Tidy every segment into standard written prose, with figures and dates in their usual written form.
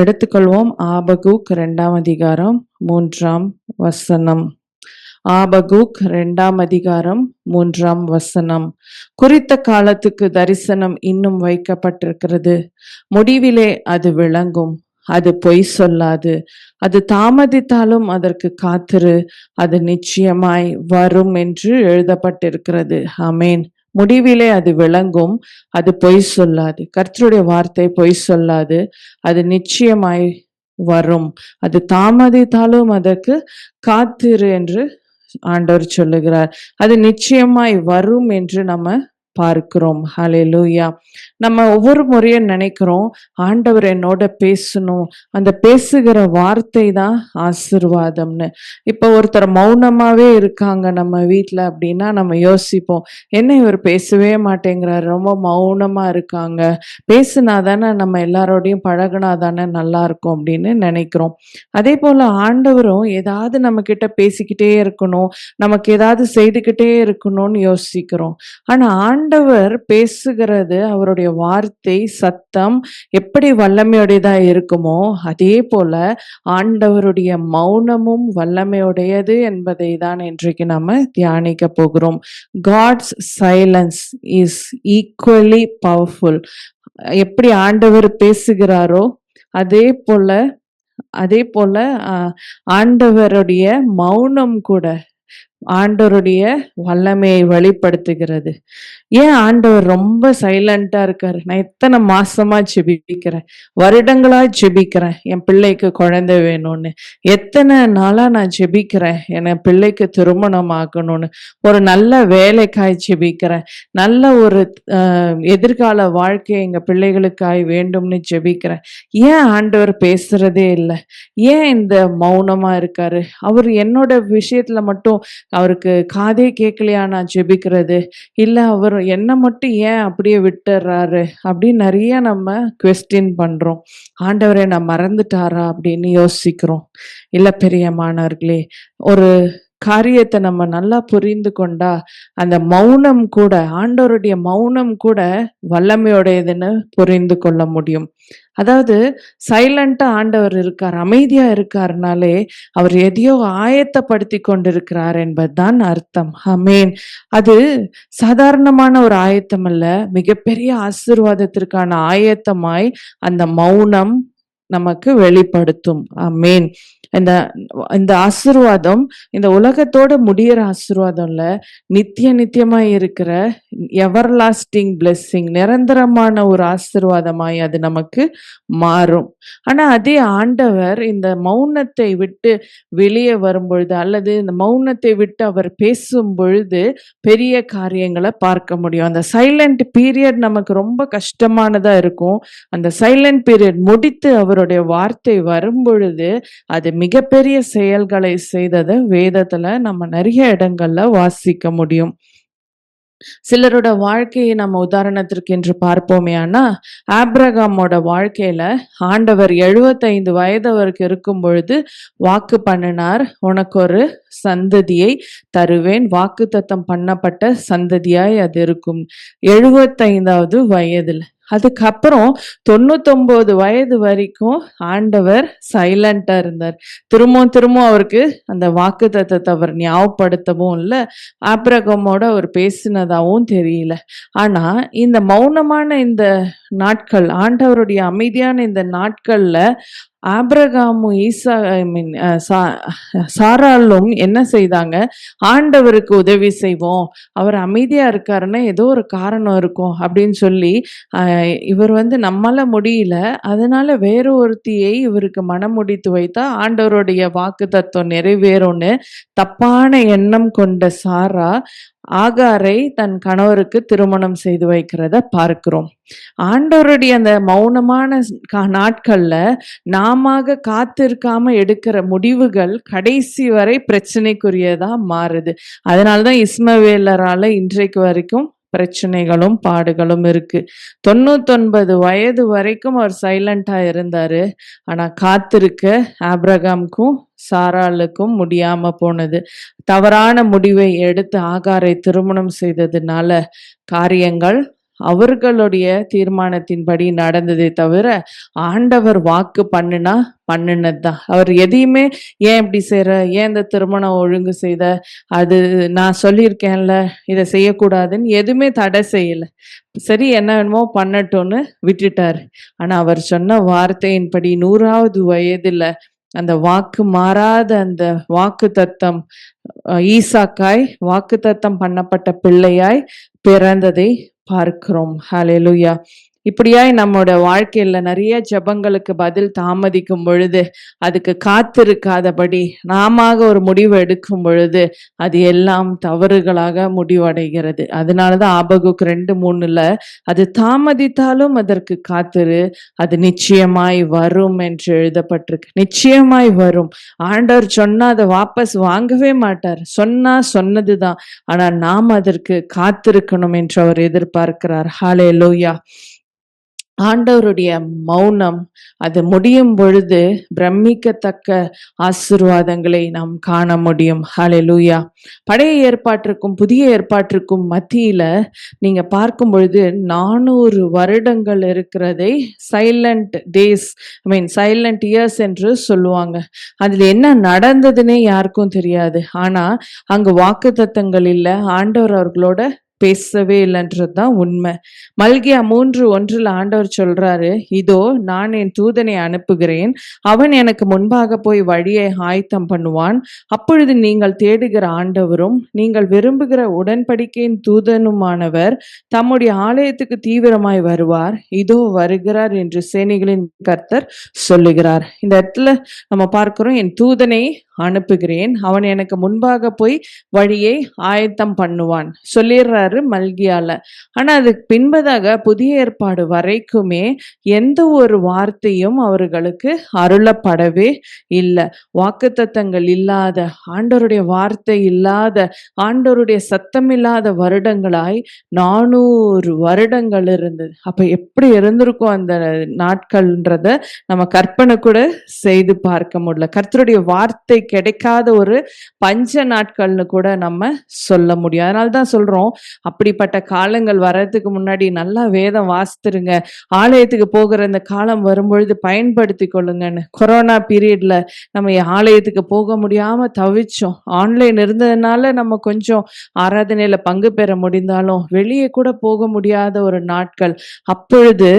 எடுத்துக்கொள்வோம். ஆபகுக் 2ஆம் அதிகாரம் 3ஆம் வசனம். ஆபகுக் 2ஆம் அதிகாரம் 3ஆம் வசனம். குறித்த காலத்துக்கு தரிசனம் இன்னும் வைக்கப்பட்டிருக்கிறது. முடிவிலே அது விளங்கும். அது பொய் சொல்லாது. அது தாமதித்தாலும் அதற்கு காத்திரு. அது நிச்சயமாய் வரும் என்று எழுதப்பட்டிருக்கிறது. ஆமென். முடிவிலே அது விளங்கும். அது பொய் சொல்லாது. கர்த்தருடைய வார்த்தை பொய் சொல்லாது. அது நிச்சயமாய் வரும். அது தாமதித்தாலும் அதற்கு காத்திரு என்று ஆண்டவர் சொல்லுகிறார். அது நிச்சயமாய் வரும் என்று நம்ம பார்க்கிறோம். ஹல்லேலூயா. நம்ம ஒவ்வொரு முறையும் நினைக்கிறோம், ஆண்டவர் என்னோட பேசணும், அந்த பேசுகிற வார்த்தை தான் ஆசீர்வாதம்னு. இப்போ ஒருத்தர் மௌனமாவே இருக்காங்க நம்ம வீட்டில் அப்படின்னா நம்ம யோசிப்போம், என்ன இவர் பேசவே மாட்டேங்கிறார், ரொம்ப மௌனமா இருக்காங்க, பேசுனா தானே நம்ம எல்லாரோடையும் பழகினா தானே நல்லா இருக்கும் அப்படின்னு நினைக்கிறோம். அதே போல ஆண்டவரும் ஏதாவது நம்ம கிட்ட பேசிக்கிட்டே இருக்கணும், நமக்கு ஏதாவது செய்துக்கிட்டே இருக்கணும்னு யோசிக்கிறோம். ஆனா ஆண்டவர் பேசுகிறது, அவருடைய வார்த்தை சத்தம் எப்படி வல்லமையுடையதா இருக்குமோ அதே போல ஆண்டவருடைய மௌனமும் வல்லமையுடையது என்பதை தான் இன்றைக்கு நம்ம தியானிக்க போகிறோம். God's silence is equally powerful. எப்படி ஆண்டவர் பேசுகிறாரோ அதே போல ஆண்டவருடைய மௌனம் கூட ஆண்டவருடைய வல்லமையை வெளிப்படுத்துகிறது. ஏன் ஆண்டவர் ரொம்ப சைலண்டா இருக்காரு? நான் எத்தனை மாசமா ஜெபிக்கிறேன், வருடங்களா ஜெபிக்கிறேன், என் பிள்ளைக்கு குழந்தை வேணும்னு. எத்தனை நாளா நான் ஜெபிக்கிறேன், என் பிள்ளைக்கு திருமணம் ஆகணும்னு. ஒரு நல்ல வேலைக்காய் ஜெபிக்கிறேன், நல்ல ஒரு எதிர்கால வாழ்க்கை எங்க பிள்ளைகளுக்காய் வேண்டும்னு ஜெபிக்கிறேன். ஏன் ஆண்டவர் பேசுறதே இல்லை? ஏன் இந்த மௌனமா இருக்காரு? அவர் என்னோட விஷயத்துல மட்டும் அவருக்கு காதே கேட்கலையா நான் ஜெபிக்கிறது? இல்ல அவர் என்ன மட்டும் ஏன் அப்படியே விட்டுறாரு அப்படின்னு நிறைய நம்ம குவெஸ்டின் பண்றோம். ஆண்டவரை நான் மறந்துட்டாரா அப்படின்னு யோசிக்கிறோம். இல்ல பிரியமானவர்களே, ஒரு காரியத்தை நம்ம நல்லா புரிந்து கொண்டா அந்த மௌனம் கூட, ஆண்டவருடைய மௌனம் கூட வல்லமையுடையதுன்னு புரிந்து கொள்ள முடியும். அதாவது சைலண்டா ஆண்டவர் இருக்கார், அமைதியா இருக்காருனாலே அவர் எதையோ ஆயத்தப்படுத்தி கொண்டிருக்கிறார் என்பதுதான் அர்த்தம். ஆமென். அது சாதாரணமான ஒரு ஆயத்தம் அல்ல, மிகப்பெரிய ஆசீர்வாதத்திற்கான ஆயத்தமாய் அந்த மௌனம் நமக்கு வெளிப்படுத்தும். ஆமென். இந்த இந்த ஆசீர்வாதம் இந்த உலகத்தோட முடியிற ஆசீர்வாதம் இல்ல, நித்தியமாய் இருக்கிற எவர்லாஸ்டிங் பிளெஸ்ஸிங், நிரந்தரமான ஒரு ஆசீர்வாதமாய் அது நமக்கு மாறும். ஆனா அதே ஆண்டவர் இந்த மௌனத்தை விட்டு வெளியே வரும் பொழுது, அல்லது இந்த மௌனத்தை விட்டு அவர் பேசும் பொழுது பெரிய காரியங்களை பார்க்க முடியும். அந்த சைலண்ட் பீரியட் நமக்கு ரொம்ப கஷ்டமானதா இருக்கும். அந்த சைலண்ட் பீரியட் முடித்து அவருடைய வார்த்தை வரும் பொழுது அது மிகப்பெரிய செயல்களை செய்ததை வேதத்துல நம்ம நிறைய இடங்கள்ல வாசிக்க முடியும். சிலரோட வாழ்க்கையை நம்ம உதாரணத்திற்கு என்று பார்ப்போமே, ஆனா ஆபிரகாமோட வாழ்க்கையில ஆண்டவர் 75 வயது அவருக்கு இருக்கும் பொழுது வாக்கு பண்ணினார், உனக்கு ஒரு சந்ததியை தருவேன், வாக்குத்தத்தம் பண்ணப்பட்ட சந்ததியாய் அது இருக்கும். 75வது வயதுல. அதுக்கப்புறம் 99 வயது வரைக்கும் ஆண்டவர் சைலண்டா இருந்தார். திரும்ப அவருக்கு அந்த வாக்குத்தத்தத்தை அவர் ஞாபகப்படுத்தவும் இல்லை, ஆபிரகாமோட அவர் பேசினதாகவும் தெரியல. ஆனா இந்த மௌனமான இந்த நாட்கள், ஆண்டவருடைய அமைதியான இந்த நாட்கள்ல ஆபிரகாமும் சாராளும் என்ன செய்தாங்க? ஆண்டவருக்கு உதவி செய்வோம், அவர் அமைதியா இருக்காருன்னா ஏதோ ஒரு காரணம் இருக்கும் அப்படின்னு சொல்லி இவர் நம்மால முடியல, அதனால வேற ஒருத்தியை இவருக்கு மனம் முடித்து வைத்தா ஆண்டவருடைய வாக்கு தத்துவம் நிறைவேறும்னு தப்பான எண்ணம் கொண்ட சாரா ஆகாரை தன் கணவருக்கு திருமணம் செய்து வைக்கிறத பார்க்கிறோம். ஆண்டவருடைய அந்த மௌனமான நாட்கள்ல நாம காத்திருக்காம எடுக்கிற முடிவுகள் கடைசி வரை பிரச்சனைக்குரியதா மாறுது. அதனாலதான் இஸ்மவேலரால இன்றைக்கு வரைக்கும் பிரச்சனைகளும் பாடுகளும் இருக்கு. 99 வயது வரைக்கும் அவர் சைலண்டா இருந்தாரு. ஆனா காத்திருக்க ஆபிரகாமுக்கும் சாராளுக்கும் முடியாம போனது. தவறான முடிவை எடுத்து ஆகாரை திருமணம் செய்ததுனால காரியங்கள் அவர்களுடைய தீர்மானத்தின்படி நடந்ததே தவிர, ஆண்டவர் வாக்கு பண்ணுனதுதான். அவர் எதையுமே ஏன் இப்படி செய்ற? ஏன் இந்த திருமணம் ஒழுங்கு செய்த? அது நான் சொல்லியிருக்கேன்ல, இத செய்யக்கூடாதுன்னு எதுவுமே தடை செய்யல. சரி என்ன வேணுமோ பண்ணட்டும்னு விட்டுட்டாரு. ஆனா அவர் சொன்ன வார்த்தையின்படி 100வது வயதுல அந்த வாக்கு மாறாத அந்த வாக்குத்தத்தம் ஈசாக்காய் வாக்குத்தத்தம் பண்ணப்பட்ட பிள்ளையாய் பிறந்ததை பார்க்கிறோம். ஹல்லேலூயா. இப்படியாய் நம்மோட வாழ்க்கையில நிறைய ஜெபங்களுக்கு பதில் தாமதிக்கும் பொழுது, அதுக்கு காத்திருக்காதபடி நாம ஒரு முடிவு எடுக்கும் பொழுது அது எல்லாம் தவறுகளாக முடிவடைகிறது. அதனாலதான் ஆபகுக் 2:3 அது தாமதித்தாலும் அதற்கு காத்திரு, அது நிச்சயமாய் வரும் என்று எழுதப்பட்டிருக்கு. நிச்சயமாய் வரும். ஆண்டவர் சொன்னா அதை வாபஸ் வாங்கவே மாட்டார். சொன்னா சொன்னதுதான். ஆனா நாம் அதற்கு காத்திருக்கணும் என்று அவர் எதிர்பார்க்கிறார். ஹல்லேலூயா. ஆண்டவருடைய மௌனம் அது முடியும் பொழுது பிரமிக்கத்தக்க ஆசீர்வாதங்களை நாம் காண முடியும். ஹல்லேலூயா. பழைய ஏற்பாட்டிற்கும் புதிய ஏற்பாட்டிற்கும் மத்தியில நீங்க பார்க்கும் பொழுது 400 வருடங்கள் இருக்கிறதை சைலண்ட் டேஸ், சைலண்ட் இயர்ஸ் என்று சொல்லுவாங்க. அதுல என்ன நடந்ததுன்னே யாருக்கும் தெரியாது. ஆனா அங்கு வாக்குத்தத்தங்கள் இல்ல, ஆண்டவர் அவர்களோட பேசவே இல்லைன்றதுதான் உண்மை. மல்கியா 3:1 ஆண்டவர் சொல்றாரு, இதோ நான் என் தூதனை அனுப்புகிறேன், அவன் எனக்கு முன்பாக போய் வழியை ஆயத்தம் பண்ணுவான். அப்பொழுது நீங்கள் தேடுகிற ஆண்டவரும் நீங்கள் விரும்புகிற உடன்படிக்கையின் தூதனுமானவர் தம்முடைய ஆலயத்துக்கு தீவிரமாய் வருவார். இதோ வருகிறார் என்று சேனைகளின் கர்த்தர் சொல்லுகிறார். இந்த இடத்துல நம்ம பார்க்கிறோம், என் தூதனை அனுப்புகிறேன், அவன் எனக்கு முன்பாக போய் வழியை ஆயத்தம் பண்ணுவான் சொல்லிடுறாரு மல்கியால. ஆனா அதுக்கு பின்பதாக புதிய ஏற்பாடு வரைக்குமே எந்த ஒரு வார்த்தையும் அவர்களுக்கு அருளப்படவே இல்லை. வாக்குத்தத்தங்கள் இல்லாத, ஆண்டவருடைய வார்த்தை இல்லாத, ஆண்டவருடைய சத்தம் இல்லாத வருடங்களாய் 400 வருடங்கள் இருந்தது. அப்ப எப்படி இருந்திருக்கும் அந்த நாட்கள்ன்றத நம்ம கற்பனை கூட செய்து பார்க்க முடியல. கர்த்தருடைய வார்த்தை கிடைக்காத ஒரு பஞ்ச நாட்கள்னு கூட நம்ம சொல்ல முடியும். அதனால்தான் சொல்றோம், அப்படிப்பட்ட காலங்கள் வர்றதுக்கு முன்னாடி நல்லா வேதம் வாசித்துருங்க, ஆலயத்துக்கு போகிற இந்த காலம் வரும்பொழுது பயன்படுத்தி கொள்ளுங்கன்னு. கொரோனா பீரியட்ல நம்ம ஆலயத்துக்கு போக முடியாம தவிச்சோம். ஆன்லைன் இருந்ததுனால நம்ம கொஞ்சம் ஆராதனையில பங்கு பெற முடிந்தாலும் வெளியே கூட போக முடியாத ஒரு நாட்கள். அப்பொழுது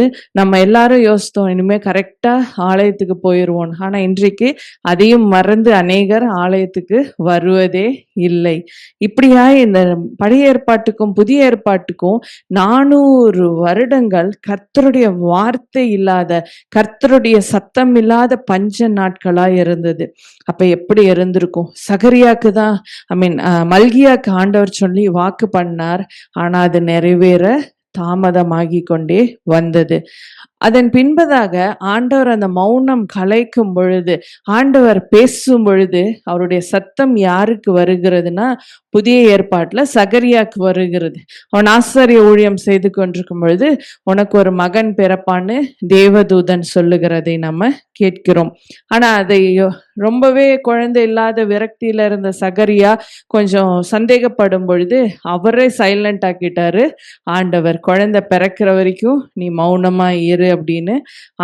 நம்ம எல்லாரும் யோசித்தோம், இனிமே கரெக்டா ஆலயத்துக்கு போயிடுவோம். ஆனா இன்றைக்கு அதையும் மறந்து அநேகர் ஆலயத்துக்கு வருவதே இல்லை. இப்படியா இந்த பழைய ஏற்பாட்டுக்கும் புதிய ஏற்பாட்டுக்கும் 400 வருடங்கள் கர்த்தருடைய வார்த்தை இல்லாத, கர்த்தருடைய சத்தம் இல்லாத பஞ்ச நாட்களா இருந்தது. அப்ப எப்படி இருந்திருக்கும்? சகரியாக்கு தான் மல்கியாக்கு ஆண்டவர் சொல்லி வாக்கு பண்ணார். ஆனா அது நிறைவேற தாமதமாகி கொண்டே வந்தது. அதன் பின்பதாக ஆண்டவர் அந்த மௌனம் கலைக்கும் பொழுது, ஆண்டவர் பேசும் பொழுது அவருடைய சத்தம் யாருக்கு வருகிறதுனா புதிய ஏற்பாட்டுல சகரியாக்கு வருகிறது. அவன் ஆசாரிய ஊழியம் செய்து கொண்டிருக்கும் பொழுது உனக்கு ஒரு மகன் பிறப்பான்னு தேவதூதன் சொல்லுகிறதை நம்ம கேட்கிறோம். ஆனா அதை ரொம்பவே குழந்தை இல்லாத விரக்தியில இருந்த சகரியா கொஞ்சம் சந்தேகப்படும் பொழுது அவரே சைலண்ட் ஆக்கிட்டாரு ஆண்டவர். குழந்தை பிறக்கிற வரைக்கும் நீ மௌனமா இரு அப்படின்னு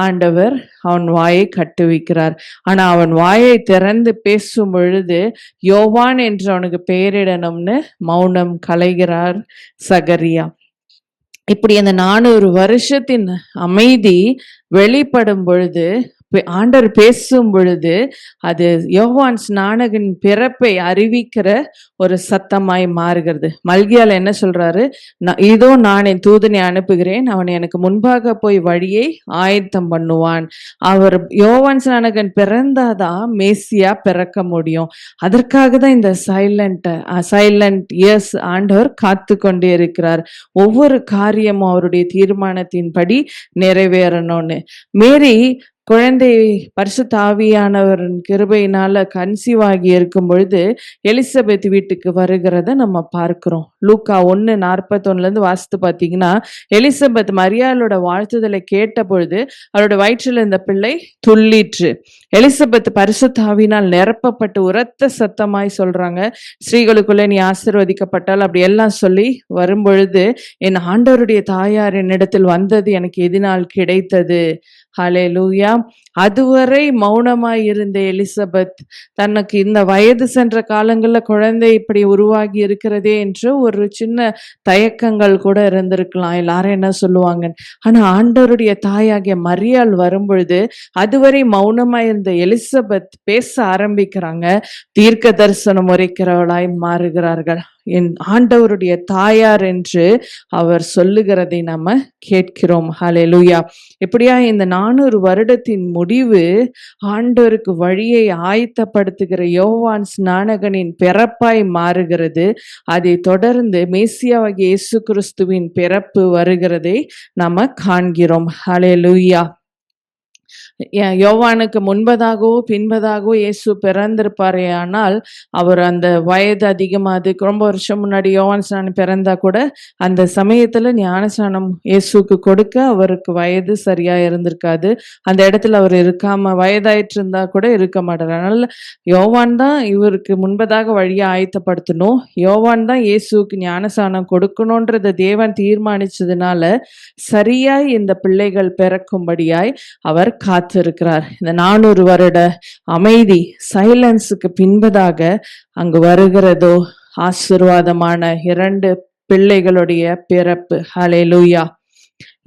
ஆண்டவர் அவன் வாயை கட்டு வைக்கிறார். ஆனா அவன் வாயை திறந்து பேசும் பொழுது யோவான் என்று அவனுக்கு பெயரிடணும்னு மௌனம் கலைகிறார் சகரியா. இப்படி அந்த 400 வருஷத்தின் அமைதி வெளிப்படும் பொழுது, ஆண்டவர் பேசும் பொழுது அது யோவான் ஸ்நானகன் பிறப்பை அறிவிக்கிற ஒரு சத்தமாய் மாறுகிறது. மல்கியால என்ன சொல்றாரு, இதோ நான் என் தூதனை அனுப்புகிறேன், அவன் எனக்கு முன்பாக போய் வழியை ஆயத்தம் பண்ணுவான். அவர் யோவான் ஸ்நானகன் பிறந்தாதான் மேசியா பிறக்க முடியும். அதற்காக தான் இந்த சைலண்ட் இயர்ஸ் ஆண்டவர் காத்து கொண்டே இருக்கிறார். ஒவ்வொரு காரியமும் அவருடைய தீர்மானத்தின்படி நிறைவேறணும்னு. மேரி குழந்தை பரிசுத்த ஆவியானவரின் கிருபையினால கன்சீவ் ஆகி இருக்கும் பொழுது எலிசபெத் வீட்டுக்கு வருகிறத நம்ம பார்க்கிறோம். லூக்கா 1:41 வாசித்து பார்த்தீங்கன்னா, எலிசபெத் மரியாளோட வாழ்த்துதலை கேட்ட பொழுது அவரோட வயிற்றில் இந்த பிள்ளை துள்ளிற்று. எலிசபெத் பரிசுத்த ஆவியினால் நிரப்பப்பட்டு உரத்த சத்தமாய் சொல்றாங்க, ஸ்ரீகளுக்குள்ளே நீ ஆசீர்வதிக்கப்பட்டால், அப்படி எல்லாம் சொல்லி வரும்பொழுது, என் ஆண்டவருடைய தாயார் என்னிடத்தில் வந்தது எனக்கு எதினால் கிடைத்தது. ஹல்லேலூயா. அதுவரை மௌனமாய் இருந்த எலிசபெத் தனக்கு இந்த வயது சென்ற காலங்கள்ல குழந்தை இப்படி உருவாகி இருக்கிறதே என்று ஒரு சின்ன தயக்கங்கள் கூட இருந்திருக்கலாம். எல்லாரும் என்ன சொல்லுவாங்க. ஆனா ஆண்டவருடைய தாயாகிய மரியாள் வரும்பொழுது அதுவரை மௌனமாய் இருந்த எலிசபெத் பேச ஆரம்பிக்கிறாங்க. தீர்க்க தரிசனம் உரைக்கிறவளாய் மாறுகிறார்கள். என் ஆண்டவருடைய தாயார் என்று அவர் சொல்லுகிறதை நம்ம கேட்கிறோம். ஹல்லேலூயா. எப்படியா இந்த 400 வருடத்தின் முடிவு ஆண்டவருக்கு வழியை ஆயத்தப்படுத்துகிற யோவான் ஸ்நானகனின் பிறப்பாய் மாறுகிறது. அதை தொடர்ந்து மேசியாவாகிய இயேசு கிறிஸ்துவின் பிறப்பு வருகிறதை நாம காண்கிறோம். ஹல்லேலூயா. யோவானுக்கு முன்பதாகவோ பின்பதாகவோ இயேசு பிறந்திருப்பாரே, ஆனால் அவர் அந்த வயது அதிகமாது ரொம்ப வருஷம் முன்னாடி யோவான் ஸ்நானம் பிறந்தா கூட அந்த சமயத்துல ஞானஸ்நானம் இயேசுக்கு கொடுக்க அவருக்கு வயது சரியா இருந்திருக்காது. அந்த இடத்துல அவர் இருக்காம வயதாயிட்டு இருந்தா கூட இருக்க மாட்டார். அதனால யோவான் தான் இவருக்கு முன்பதாக வழியை ஆயத்தப்படுத்தணும். யோவான் தான் இயேசுக்கு ஞானஸ்நானம் கொடுக்கணும்ன்றத தேவன் தீர்மானிச்சதுனால சரியாய் இந்த பிள்ளைகள் பிறக்கும்படியாய் அவர் காத்திருக்கிறார். இந்த 400 வருட அமைதி சைலன்ஸுக்கு பின்பதாக அங்கு வருகிறதோ ஆசீர்வாதமான 2 பிள்ளைகளுடைய பிறப்பு. ஹல்லேலூயா.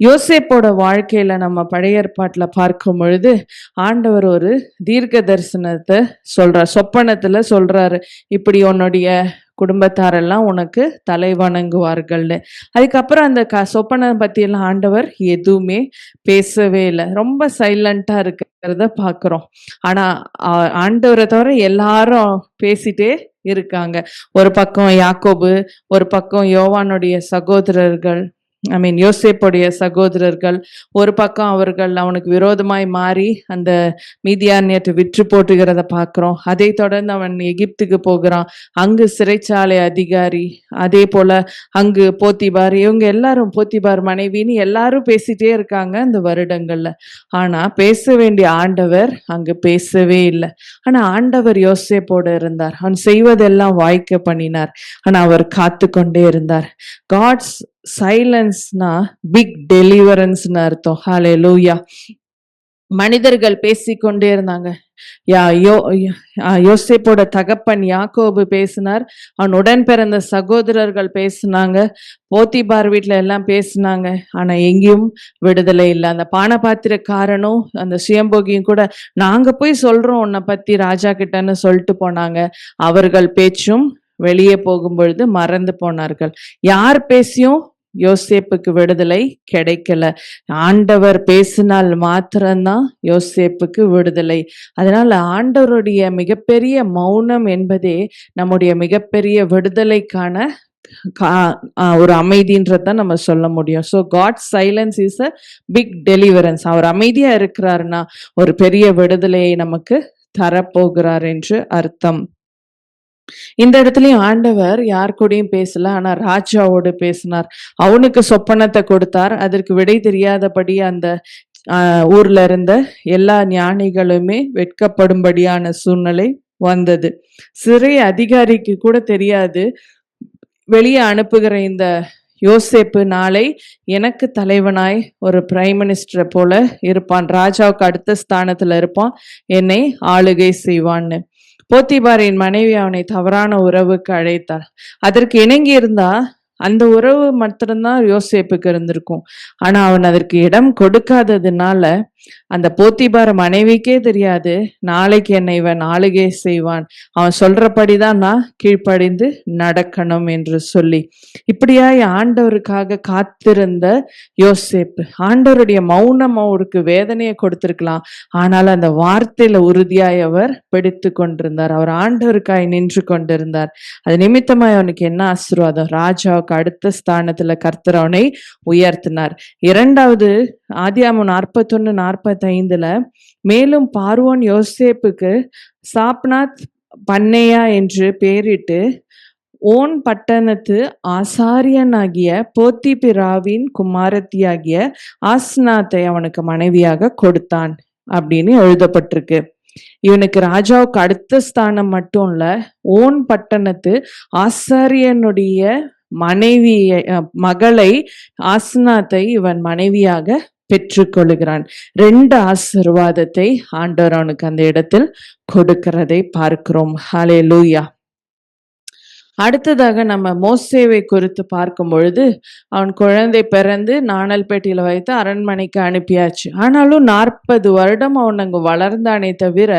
யோசேப்போட வாழ்க்கையில நம்ம பழைய ஏற்பாட்டுல பார்க்கும் பொழுது ஆண்டவர் ஒரு தீர்க்க தரிசனத்தை சொல்றார், சொப்பனத்துல சொல்றாரு, இப்படி உன்னுடைய குடும்பத்தாரெல்லாம் உனக்கு தலை வணங்குவார்கள்னு. அதுக்கப்புறம் அந்த சொப்பனம் பத்தி எல்லாம் ஆண்டவர் எதுவுமே பேசவே இல்லை. ரொம்ப சைலண்டா இருக்கிறத பாக்குறோம். ஆனா ஆண்டவரை தவிர எல்லாரும் பேசிட்டே இருக்காங்க. ஒரு பக்கம் யாக்கோபு, ஒரு பக்கம் யோவானுடைய சகோதரர்கள், யோசேப்புடைய சகோதரர்கள், ஒரு பக்கம் அவர்கள் அவனுக்கு விரோதமாய் மாறி அந்த மீதியானியத்தை விற்று போட்டுகிறத பார்க்கிறோம். அதை தொடர்ந்து அவன் எகிப்துக்கு போகிறான். அங்கு சிறைச்சாலை அதிகாரி, அதே போல அங்கு போத்திபார், இவங்க எல்லாரும் போத்திபார் மனைவின்னு எல்லாரும் பேசிட்டே இருக்காங்க இந்த வருடங்கள்ல. ஆனா பேச வேண்டிய ஆண்டவர் அங்கு பேசவே இல்லை. ஆனா ஆண்டவர் யோசேப்போடு இருந்தார். அவன் செய்வதெல்லாம் வாய்க்க பண்ணினார். ஆனா அவர் காத்து கொண்டே இருந்தார். காட்ஸ் சைலன்ஸ்னா பிக் டெலிவரன்ஸ்னு அர்த்தம். ஹல்லேலூயா. மனிதர்கள் பேசிக்கொண்டே இருந்தாங்க. யோசேப்போட தகப்பன் யாக்கோபு பேசினார். அவன் உடன் பிறந்த சகோதரர்கள் பேசினாங்க. போத்திபார் வீட்டுல எல்லாம் பேசினாங்க. ஆனா எங்கேயும் விடுதலை இல்லை. அந்த பானபாத்திரக்காரனும் அந்த சுயம்போகியும் கூட நாங்க போய் சொல்றோம் உன்னை பத்தி ராஜா கிட்டன்னு சொல்லிட்டு போனாங்க. அவர்கள் பேச்சும் வெளியே போகும் பொழுது மறந்து போனார்கள். யார் பேசியும் யோசேப்புக்கு விடுதலை கிடைக்கல. ஆண்டவர் பேசினால் மாத்திரம்தான் யோசேப்புக்கு விடுதலை. அதனால ஆண்டவருடைய மிகப்பெரிய மௌனம் என்பதே நம்முடைய மிகப்பெரிய விடுதலைக்கான ஒரு அமைதின்றதான் நம்ம சொல்ல முடியும். So God silence is a big deliverance. அவர் அமைதியா இருக்கிறாருன்னா ஒரு பெரிய விடுதலையை நமக்கு தரப்போகிறார் என்று அர்த்தம். இந்த இடத்துலயும் ஆண்டவர் யார் கூடயும் பேசல, ஆனா ராஜாவோடு பேசினார். அவனுக்கு சொப்பனத்தை கொடுத்தார். அதற்கு விடை தெரியாதபடி அந்த ஊர்ல இருந்த எல்லா ஞானிகளுமே வெட்கப்படும்படியான சூழ்நிலை வந்தது. சிறை அதிகாரிக்கு கூட தெரியாது. வெளியே அனுப்புகிற இந்த யோசேப்பு நாளை எனக்கு தலைவனாய் ஒரு பிரைம் மினிஸ்டரை போல இருப்பான், ராஜாவுக்கு அடுத்த ஸ்தானத்துல இருப்பான், என்னை ஆளுகை செய்வான்னு. போத்திபாரின் மனைவி அவனை தவறான உறவுக்கு அழைத்தாள். அதற்கு இணங்கி இருந்தா அந்த உறவு மாத்திரம்தான் யோசேப்புக்கு இருந்திருக்கும். ஆனா அவன் அதற்கு இடம் கொடுக்காததுனால அந்த போத்திபார் மனைவிக்கே தெரியாது நாளைக்கு என்னை இவன் ஆளுகை செய்வான், அவன் சொல்றபடிதான் நான் கீழ்ப்படிந்து நடக்கணும் என்று சொல்லி. இப்படியாய் ஆண்டவருக்காக காத்திருந்த யோசேப்பு, ஆண்டவருடைய மௌனம் அவருக்கு வேதனையை கொடுத்திருக்கலாம், ஆனால் அந்த வார்த்தையில உறுதியாய் அவர் பிடித்து கொண்டிருந்தார். அவர் ஆண்டவருக்காய் நின்று கொண்டிருந்தார். அது நிமித்தமாய் அவனுக்கு என்ன ஆசீர்வாதம், ராஜாவுக்கு அடுத்த ஸ்தானத்துல கர்த்தர் அவனை உயர்த்தினார். இரண்டாவது ஆதியாகமம் 41:45 மேலும் பார்வோன் யோசேப்புக்கு சாப்நாத் பன்னேயா என்று பெயரிட்டு ஓன் பட்டணத்து ஆசாரியனாகிய போத்திபிராவின் குமாரத்தியாகிய ஆஸ்நாத்தை அவனுக்கு மனைவியாக கொடுத்தான் அப்படின்னு எழுதப்பட்டிருக்கு. இவனுக்கு ராஜாவுக்கு அடுத்த ஸ்தானம் மட்டும் இல்ல, ஓன் பட்டணத்து ஆசாரியனுடைய மகளை ஆஸ்நாத்தை இவன் மனைவியாக பெற்றுக்கொள்கிறான். 2 ஆசீர்வாதத்தை ஆண்டவர் அவனுக்கு அந்த இடத்தில் கொடுக்கிறதை பார்க்கிறோம். ஹல்லேலூயா. அடுத்ததாக நம்ம மோசேவை குறித்து பார்க்கும் பொழுது, அவன் குழந்தை பிறந்து நாணல்பேட்டையில வைத்து அரண்மனைக்கு அனுப்பியாச்சு. ஆனாலும் 40 வருடம் அவன் அங்கு வளர்ந்தானே தவிர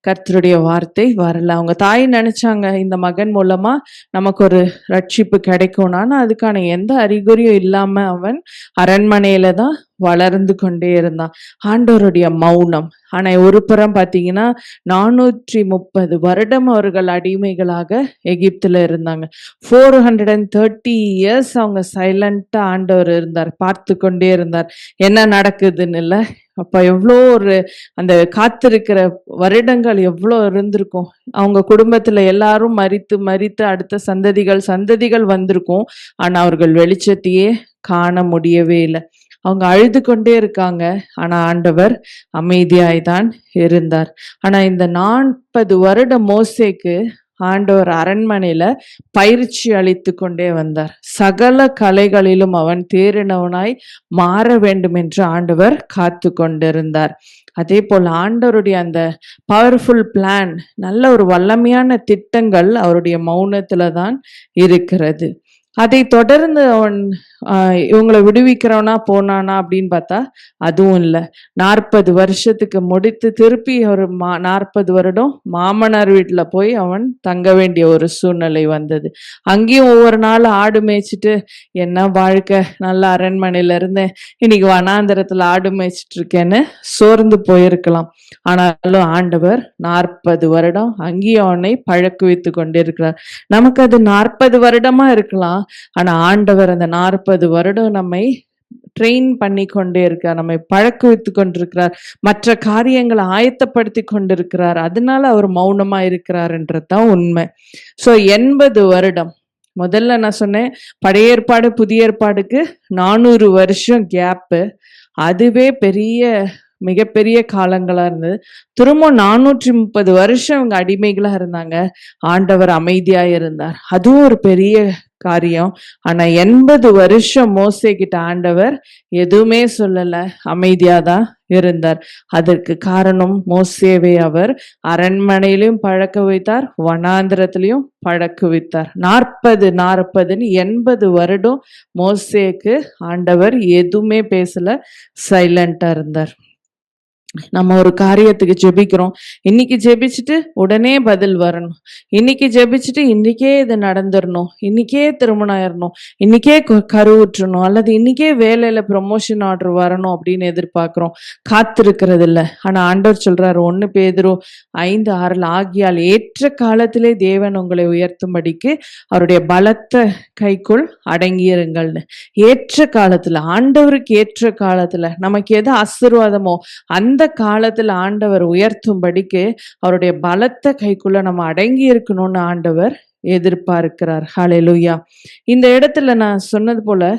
கர்த்தருடைய வார்த்தை வரல. அவங்க தாய் நினைச்சாங்க இந்த மகன் மூலமா நமக்கு ஒரு ரட்சிப்பு கிடைக்கும்னா, அதுக்கான எந்த அறிகுறியும் இல்லாம அவன் அரண்மனையில தான் வளர்ந்து கொண்டே இருந்தான். ஆண்டவருடைய மௌனம். ஆனா ஒரு புறம் பாத்தீங்கன்னா 430 வருடம் அவர்கள் அடிமைகளாக எகிப்துல இருந்தாங்க. 430 இயர்ஸ் அவங்க சைலண்டா ஆண்டவர் இருந்தார், பார்த்து கொண்டே இருந்தார் என்ன நடக்குதுன்னு. இல்ல அப்ப எவ்வளோ ஒரு அந்த காத்திருக்கிற வருடங்கள் எவ்வளோ இருந்திருக்கும். அவங்க குடும்பத்துல எல்லாரும் மரித்து அடுத்த சந்ததிகள் வந்திருக்கும். ஆனா அவர்கள் வெளிச்சத்தையே காண முடியவே இல்லை. அவங்க அழுது கொண்டே இருக்காங்க. ஆனா ஆண்டவர் அமைதியாய்தான் இருந்தார். ஆனா இந்த 40 வருடம் மோசேக்கு ஆண்டவர் அரண்மனையில பயிற்சி அளித்து கொண்டே வந்தார். சகல கலைகளிலும் அவன் தேறினவனாய் மாற வேண்டும் என்று ஆண்டவர் காத்து கொண்டிருந்தார். அதே போல் ஆண்டவருடைய அந்த பவர்ஃபுல் பிளான், நல்ல ஒரு வல்லமையான திட்டங்கள் அவருடைய மௌனத்துல தான் இருக்கிறது. அதை தொடர்ந்து அவன் இவங்களை விடுவிக்கிறவனா போனானா அப்படின்னு பார்த்தா அதுவும் இல்லை. 40 வருஷத்துக்கு முடித்து திருப்பி ஒரு 40 வருடம் மாமனார் வீட்டுல போய் அவன் தங்க வேண்டிய ஒரு சூழ்நிலை வந்தது. அங்கேயும் ஒவ்வொரு நாள் ஆடு மேய்ச்சிட்டு என்ன வாழ்க்கை, நல்ல அரண்மனையில இருந்தேன், இன்னைக்கு வனாந்தரத்துல ஆடு மேய்ச்சிட்டு இருக்கேன்னு சோர்ந்து போயிருக்கலாம். ஆனாலும் ஆண்டவர் 40 வருடம் அங்கேயும் அவனை பழக்குவித்து கொண்டிருக்கிறார். நமக்கு அது 40 வருடமா இருக்கலாம். ஆனா ஆண்டவர் அந்த 40 வருடம் நம்மை ட்ரெயின் பண்ணி கொண்டே இருக்கார், நம்மை பழக்குவித்து கொண்டிருக்கிறார், மற்ற காரியங்களை ஆயத்தப்படுத்தி கொண்டிருக்கிறார். அதனால அவர் மௌனமா இருக்கிறார்ன்றதுதான் உண்மை. சோ 80 வருடம் முதல்ல நான் சொன்னேன், பழைய ஏற்பாடு புதிய ஏற்பாடுக்கு 400 வருஷம் கேப்பு. அதுவே மிகப்பெரிய காலங்களா இருந்தது. திரும்ப 430 வருஷம் அவங்க அடிமைகளா இருந்தாங்க. ஆண்டவர் அமைதியா இருந்தார். அதுவும் ஒரு பெரிய காரியம். ஆனா 80 வருஷம் மோசே கிட்ட ஆண்டவர் எதுவுமே சொல்லல, அமைதியாதான் இருந்தார். அதற்கு காரணம் மோசேவை அவர் அரண்மனையிலும் பழக்க வைத்தார், வனாந்திரத்திலையும் பழக்க வைத்தார். 40 80 வருடம் மோசேக்கு ஆண்டவர் எதுவுமே பேசல, சைலண்டா இருந்தார். நம்ம ஒரு காரியத்துக்கு ஜெபிக்கிறோம், இன்னைக்கு ஜெபிச்சுட்டு உடனே பதில் வரணும், இன்னைக்கு ஜெபிச்சுட்டு இன்னைக்கே இது நடந்துடணும், இன்னைக்கே திருமணம் ஆயிடணும், இன்னைக்கே கருவுற்றணும், அல்லது இன்னைக்கே வேலையில ப்ரமோஷன் ஆர்டர் வரணும் அப்படின்னு எதிர்பார்க்கிறோம், காத்திருக்கிறது இல்லை. ஆனா ஆண்டவர் சொல்றாரு 1 பேதுரு 5:6 ஆகியால் ஏற்ற காலத்திலே தேவன் உங்களை உயர்த்தும்படிக்கு அவருடைய பலத்த கைக்குள் அடங்கியிருங்கள்னு. ஏற்ற காலத்துல, ஆண்டவருக்கு ஏற்ற காலத்துல நமக்கு எது ஆசீர்வாதமோ அந்த காலத்துல ஆண்டவர் உயர்த்தும்படிக்கு அவருடைய பலத்த கைக்குள்ள நம்ம அடங்கி இருக்கணும்னு ஆண்டவர் எதிர்பார்க்கிறார். ஹல்லேலூயா. இந்த இடத்துல நான் சொன்னது போல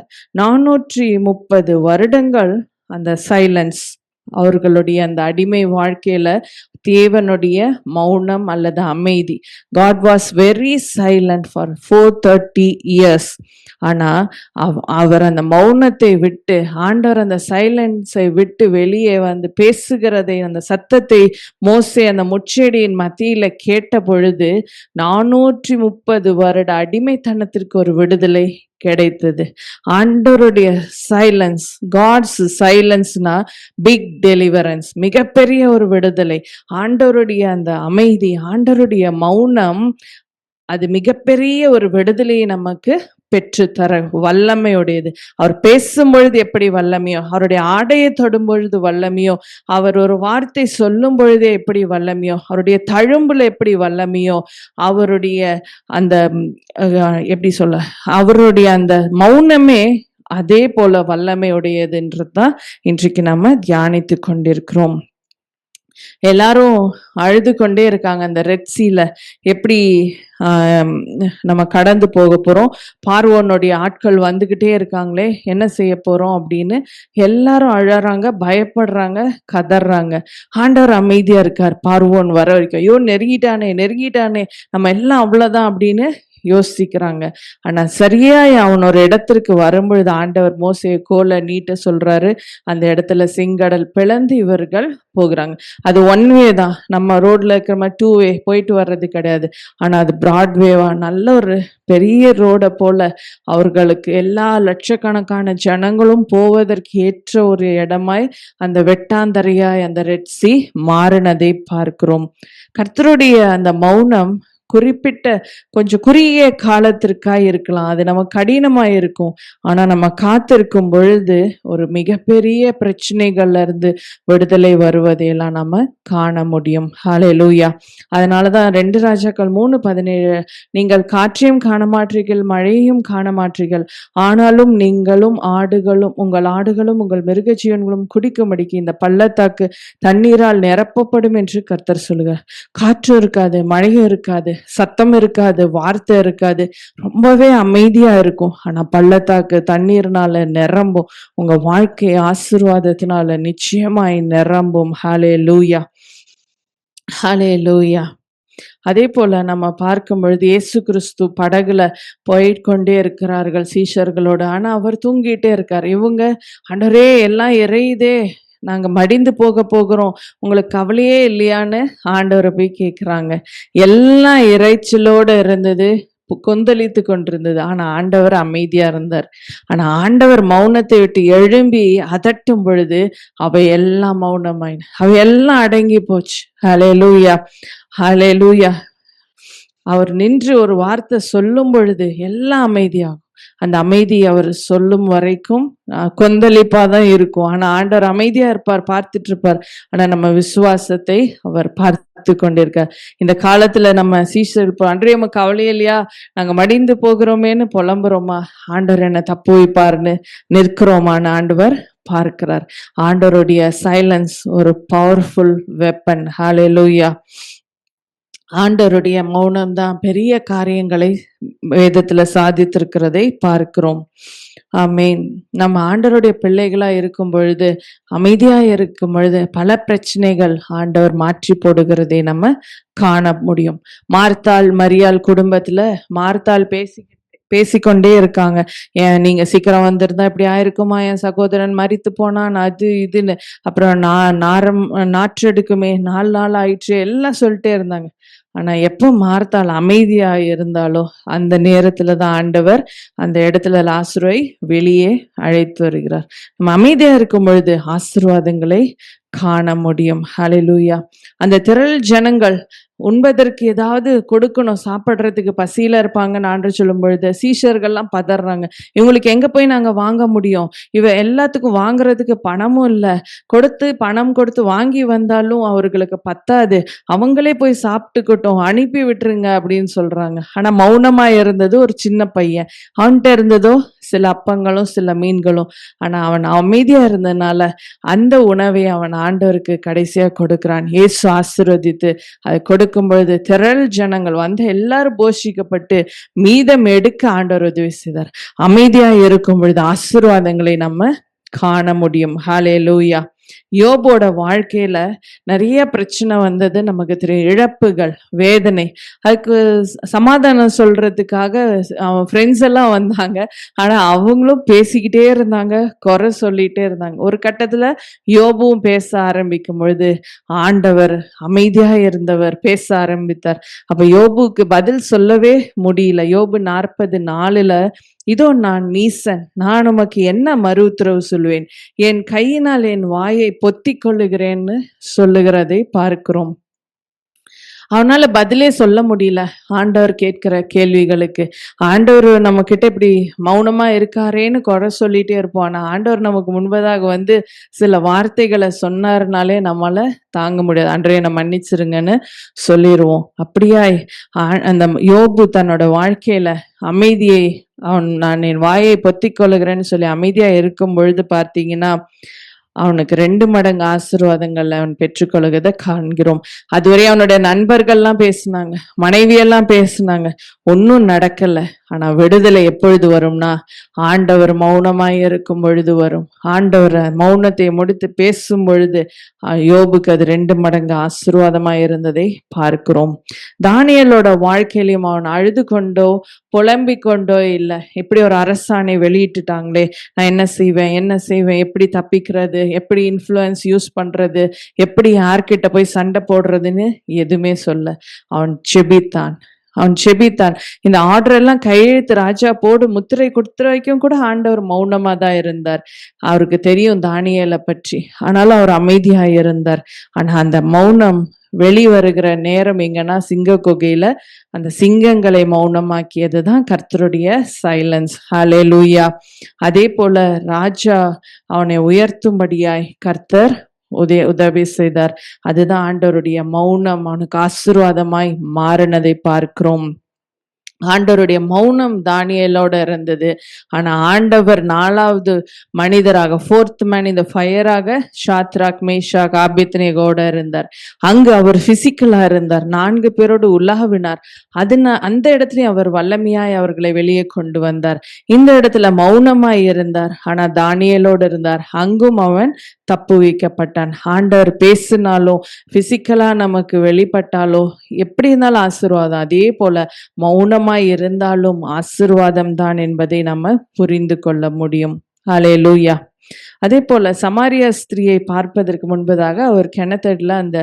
430 வருடங்கள் அந்த சைலன்ஸ், அவர்களுடைய அந்த அடிமை வாழ்க்கையில தேவனுடைய மௌனம் அல்லது அமைதி. God was very silent for 430 years. ஆனா அவர் அந்த மௌனத்தை விட்டு, ஆண்டவர் அந்த சைலன்ஸை விட்டு வெளியே வந்து பேசுகிறதை, அந்த சத்தத்தை மோசே அந்த முச்செடியின் மத்தியில கேட்ட பொழுது 430 வருட அடிமைத்தனத்திற்கு ஒரு விடுதலை கிடைத்தது. ஆண்டவருடைய சைலன்ஸ், காட்ஸ் சைலன்ஸ்னா பிக் டெலிவரன்ஸ், மிகப்பெரிய ஒரு விடுதலை. ஆண்டவருடைய அந்த அமைதி, ஆண்டவருடைய மௌனம், அது மிகப்பெரிய ஒரு விடுதலையை நமக்கு பெற்று தர வல்லமையுடையது. அவர் பேசும் பொழுது எப்படி வல்லமையோ, அவருடைய ஆடையை தொடும் பொழுது வல்லமையோ, அவர் ஒரு வார்த்தை சொல்லும் பொழுதே எப்படி வல்லமையோ, அவருடைய தழும்புல எப்படி வல்லமையோ, அவருடைய அந்த எப்படி சொல்ல, அவருடைய அந்த மௌனமே அதே போல வல்லமையுடையதுன்றதுதான் இன்றைக்கு நம்ம தியானித்து கொண்டிருக்கிறோம். எல்லாரும் அழுது கொண்டே இருக்காங்க. அந்த ரெட் சீல எப்படி ஆம், நம்ம கடந்து போக போறோம், பார்வோனுடைய ஆட்கள் வந்துகிட்டே இருக்காங்களே, என்ன செய்ய போறோம் அப்படின்னு எல்லாரும் அழறாங்க, பயப்படுறாங்க, கதறாங்க. ஆண்டவர் அமைதியா இருக்கார் பார்வோன் வர வரைக்கும். ஐயோ நெருங்கிட்டானே நெருங்கிட்டானே, நம்ம எல்லாம் அவ்வளவுதான் அப்படின்னு யோசிக்கிறாங்க. ஆனா சரியாய் அவன் ஒரு இடத்திற்கு வரும்பொழுது ஆண்டவர் மோசேயை கோலை நீட்ட சொல்றாரு. அந்த இடத்துல செங்கடல் பிளந்து இவர்கள் போகிறாங்க. அது ஒன் வே தான், நம்ம ரோட்ல இருக்கிற மாதிரி 2 வே போயிட்டு வர்றது கிடையாது. ஆனா அது பிராட்வேவா நல்ல ஒரு பெரிய ரோட போல அவர்களுக்கு எல்லா லட்சக்கணக்கான ஜனங்களும் போவதற்கு ஏற்ற ஒரு இடமாய் அந்த வெட்டாந்தரையாய் அந்த ரெட் சி மாறினதை பார்க்கிறோம். கர்த்தருடைய அந்த மௌனம் குறிப்பிட்ட கொஞ்சம் குறுகிய காலத்திற்காய் இருக்கலாம், அது நம்ம கடினமா இருக்கும். ஆனா நம்ம காத்திருக்கும் பொழுது ஒரு மிகப்பெரிய பிரச்சனைகள்ல இருந்து விடுதலை வருவதையெல்லாம் நம்ம காண முடியும். ஹல்லேலூயா. அதனாலதான் 2 ராஜாக்கள் 3:17, நீங்கள் காற்றையும் காண மாட்டீர்கள், மழையையும் காண மாட்டீர்கள், ஆனாலும் நீங்களும் உங்கள் ஆடுகளும் உங்கள் மிருக ஜீவன்களும் குடிக்கும்படிக்கு இந்த பள்ளத்தாக்கு தண்ணீரால் நிரப்பப்படும் என்று கர்த்தர் சொல்லுகிறார். காற்றும் இருக்காது, மழையும் இருக்காது, சத்தம் இருக்காது, வார்த்தை இருக்காது, ரொம்பவே அமைதியா இருக்கும். ஆனா பள்ளத்தாக்கு தண்ணீர்னால நிரம்பும். உங்க வாழ்க்கை ஆசீர்வாதத்தினால நிச்சயமாய் நிரம்பும். ஹல்லேலூயா, ஹல்லேலூயா. அதே போல நம்ம பார்க்கும் பொழுது இயேசு கிறிஸ்து படகுல போயிட்டே இருக்கிறார்கள் சீஷர்களோடு. ஆனா அவர் தூங்கிட்டே இருக்கார். இவங்க ஆண்டவரே எல்லாம் இறையுதே, நாங்க மடிந்து போக போகிறோம், உங்களுக்கு கவலையே இல்லையான்னு ஆண்டவரை போய் கேட்கிறாங்க. எல்லாம் இறைச்சலோட இருந்தது, கொந்தளித்து கொண்டிருந்தது. ஆனா ஆண்டவர் அமைதியா இருந்தார். ஆனா ஆண்டவர் மௌனத்தை விட்டு எழும்பி அதட்டும் பொழுது அவை எல்லாம் மௌனமாயின, அவை எல்லாம் அடங்கி போச்சு. ஹல்லேலூயா, ஹல்லேலூயா. அவர் நின்று ஒரு வார்த்தை சொல்லும் பொழுது எல்லாம் அமைதியாகும். அந்த அமைதி அவர் சொல்லும் வரைக்கும் கொந்தளிப்பா தான் இருக்கும். ஆனா ஆண்டவர் அமைதியா இருப்பார், பார்த்துட்டு இருப்பார். ஆனா நம்ம விசுவாசத்தை அவர் பார்த்து கொண்டிருக்கார். இந்த காலத்துல நம்ம சீஷர் இருப்போம், அன்றே நமக்கு கவலை இல்லையா, நாங்க மடிந்து போகிறோமேன்னு புலம்புறோமா, ஆண்டவர் என்ன தப்பு வைப்பாருன்னு நிற்கிறோமான்னு ஆண்டவர் பார்க்கிறார். ஆண்டவருடைய சைலன்ஸ் ஒரு பவர்ஃபுல் வெப்பன். ஹல்லேலூயா. ஆண்டவருடைய மௌனம் தான் பெரிய காரியங்களை வேதத்துல சாதித்திருக்கிறதை பார்க்கிறோம். ஆமேன். நம்ம ஆண்டவருடைய பிள்ளைகளா இருக்கும் பொழுது, அமைதியா இருக்கும் பொழுது பல பிரச்சனைகள் ஆண்டவர் மாற்றி போடுகிறதை நம்ம காண முடியும். மார்த்தாள் மரியாள் குடும்பத்துல மார்த்தாள் பேசிக்கொண்டே இருக்காங்க. ஏன் நீங்க சீக்கிரம் வந்திருந்தா இப்படி ஆயிருக்குமா, என் சகோதரன் மரித்து போனான், அது இதுன்னு. அப்புறம் நாற்றெடுக்குமே 4 நாள் ஆயிடுச்சு, எல்லாம் சொல்லிட்டே இருந்தாங்க. ஆனா எப்போ மார்த்தாள் அமைதியா இருந்தாலோ அந்த நேரத்துலதான் ஆண்டவர் அந்த இடத்துல லாசருவை வெளியே அழைத்து வருகிறார். நம்ம அமைதியா இருக்கும் பொழுது ஆசீர்வாதங்களை காண முடியும். ஹல்லேலூயா. அந்த திரள் ஜனங்கள் உண்பதற்கு ஏதாவது கொடுக்கணும், சாப்பிடுறதுக்கு பசியில இருப்பாங்கன்னு ஆண்டவர் சொல்லும் பொழுது சீஷர்கள்லாம் பதறாங்க. இவங்களுக்கு எங்க போய் நாங்க வாங்க முடியும், எல்லாத்துக்கும் வாங்குறதுக்கு பணமும் இல்லை, பணம் கொடுத்து வாங்கி வந்தாலும் அவர்களுக்கு பத்தாது, அவங்களே போய் சாப்பிட்டுக்கிட்டோம், அனுப்பி விட்டுருங்க அப்படின்னு சொல்றாங்க. ஆனா மௌனமா இருந்தது ஒரு சின்ன பையன். அவன்கிட்ட இருந்ததோ சில அப்பங்களும் சில மீன்களும். ஆனா அவன் அமைதியா இருந்ததுனால அந்த உணவை அவன் ஆண்டவருக்கு கடைசியா கொடுக்கிறான். இயேசு ஆசீர்வதித்து அதை கொடுக்கும் பொழுது திரள் ஜனங்கள் வந்து எல்லாரும் போஷிக்கப்பட்டு மீதம் எடுக்க ஆண்டவர் உதவி செய்தார். அமைதியா இருக்கும் பொழுது ஆசீர்வாதங்களை நம்ம காண முடியும். ஹல்லேலூயா. யோபோட வாழ்க்கையில நிறைய பிரச்சனை வந்தது நமக்கு தெரியும். இழப்புகள், வேதனை. அதுக்கு சமாதானம் சொல்றதுக்காக அவன் ஃப்ரெண்ட்ஸ் எல்லாம் வந்தாங்க. ஆனா அவங்களும் பேசிக்கிட்டே இருந்தாங்க, குறை சொல்லிட்டே இருந்தாங்க. ஒரு கட்டத்துல யோபுவும் பேச ஆரம்பிக்கும் பொழுது ஆண்டவர் அமைதியா இருந்தவர் பேச ஆரம்பித்தார். அப்ப யோபுக்கு பதில் சொல்லவே முடியல. யோபு 40:4 இதோ நான் நீசன், நான் உமக்கு என்ன மறு உத்தரவு சொல்வேன், என் கையினால் என் வாயை பொத்திக் கொள்ளுகிறேன்னு சொல்லுகிறதை பார்க்கிறோம். அவனால பதிலே சொல்ல முடியல ஆண்டவர் கேட்கிற கேள்விகளுக்கு. ஆண்டவர் நம்ம கிட்ட இப்படி மௌனமா இருக்காரேன்னு குறை சொல்லிட்டே இருப்போம். ஆனா ஆண்டவர் நமக்கு முன்பதாக வந்து சில வார்த்தைகளை சொன்னாருனாலே நம்மளால தாங்க முடியாது. ஆண்டவரே என்னை மன்னிச்சிருங்கன்னு சொல்லிடுவோம். அப்படியா அந்த யோபு தன்னோட வாழ்க்கையில அமைதியை நான் என் வாயை பொத்திக் கொள்ளுகிறேன்னு சொல்லி அமைதியா இருக்கும் பொழுது பார்த்தீங்கன்னா அவனுக்கு 2 மடங்கு ஆசீர்வாதங்களை அவன் பெற்றுக்கொள்கிறத காண்கிறோம். அதுவரை அவனுடைய நண்பர்கள்லாம் பேசினாங்க, மனைவியெல்லாம் பேசினாங்க, ஒன்னும் நடக்கல. ஆனா விடுதலை எப்பொழுது வரும்னா, ஆண்டவர் மௌனமாய் இருக்கும் பொழுது வரும். ஆண்டவர் மௌனத்தை முடித்து பேசும் பொழுது யோபுக்கு அது 2 மடங்கு ஆசீர்வாதமாய் இருந்ததை பார்க்கிறோம். தானியேலோட வாழ்க்கையிலும் அவன் அழுது கொண்டோ புலம்பிக் கொண்டோ இல்லை. இப்படி ஒரு அரசாணை வெளியிட்டுட்டாங்களே, நான் என்ன செய்வேன், எப்படி தப்பிக்கிறது, எப்படி இன்ஃப்ளூயன்ஸ் யூஸ் பண்றது, எப்படி யார்கிட்ட போய் சண்டை போடுறதுன்னு எதுவுமே சொல்ல. அவன் செபித்தான். இந்த ஆர்டர் எல்லாம் கையெழுத்து ராஜா போடு முத்திரை கொடுத்துற வரைக்கும் கூட ஆண்டவர் மௌனமா தான் இருந்தார். அவருக்கு தெரியும் தானியேலை பற்றி, ஆனாலும் அவர் அமைதியா இருந்தார். ஆனா அந்த மௌனம் வெளிவருகிற நேரம் எங்கன்னா சிங்க குகையில அந்த சிங்கங்களை மௌனமாக்கியதுதான் கர்த்தருடைய சைலன்ஸ். ஹல்லேலூயா. அதே போல ராஜா அவனை உயர்த்தும்படியாய் கர்த்தர் உதவி செய்தார். அதுதான் ஆண்டவருடைய மௌனம் அவனுக்கு ஆசீர்வாதமாய் மாறினதை பார்க்கிறோம். ஆண்டவருடைய மௌனம் தானியேலோட இருந்தது. ஆனா ஆண்டவர் 4வது மனிதராக, 4th மேன் இந்த ஃபயராக ஷாத்ராக் மேஷாக் ஆபேத்நேகோட இருந்தார். அங்கு அவர் பிசிக்கலா இருந்தார், 4 பேரோடு உலாவினார். அந்த இடத்துலயும் அவர் வல்லமையாய் அவர்களை வெளியே கொண்டு வந்தார். இந்த இடத்துல மௌனமாய் இருந்தார், ஆனா தானியேலோடு இருந்தார். அங்கும் அவன் தப்பு வைக்கப்பட்டான். ஆண்டவர் பேசினாலும் பிசிக்கலா நமக்கு வெளிப்பட்டாலோ எப்படி இருந்தாலும் ஆசீர்வாதம். அதே போல மௌனமா இருந்தாலும் ஆசீர்வாதம் தான் என்பதை நம்ம புரிந்து கொள்ள முடியும். ஹல்லேலூயா. அதே போல சமாரியா ஸ்திரியை பார்ப்பதற்கு முன்பதாக அவர் கிணத்தடில அந்த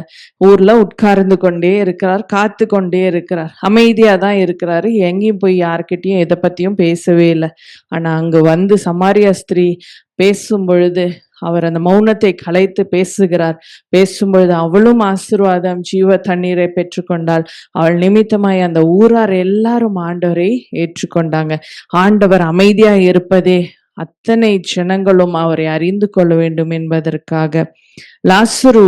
ஊர்ல உட்கார்ந்து கொண்டே இருக்கிறார், காத்து கொண்டே இருக்கிறார், அமைதியா தான் இருக்கிறாரு. எங்கேயும் போய் யார்கிட்டயும் எதை பத்தியும் பேசவே இல்லை. ஆனா அங்கு வந்து சமாரியா ஸ்திரீ பேசும் பொழுது அவர் அந்த மௌனத்தை கலைத்து பேசும்பொழுது அவளும் ஆசீர்வாதம் ஜீவ தண்ணீரை பெற்றுக்கொண்டாள். அவள் நிமித்தமாய் அந்த ஊரார் எல்லாரும் ஆண்டவரை ஏற்றுக்கொண்டாங்க. ஆண்டவர் அமைதியா இருப்பதே அத்தனை ஜனங்களும் அவரை அறிந்து கொள்ள வேண்டும் என்பதற்காக. லாசரு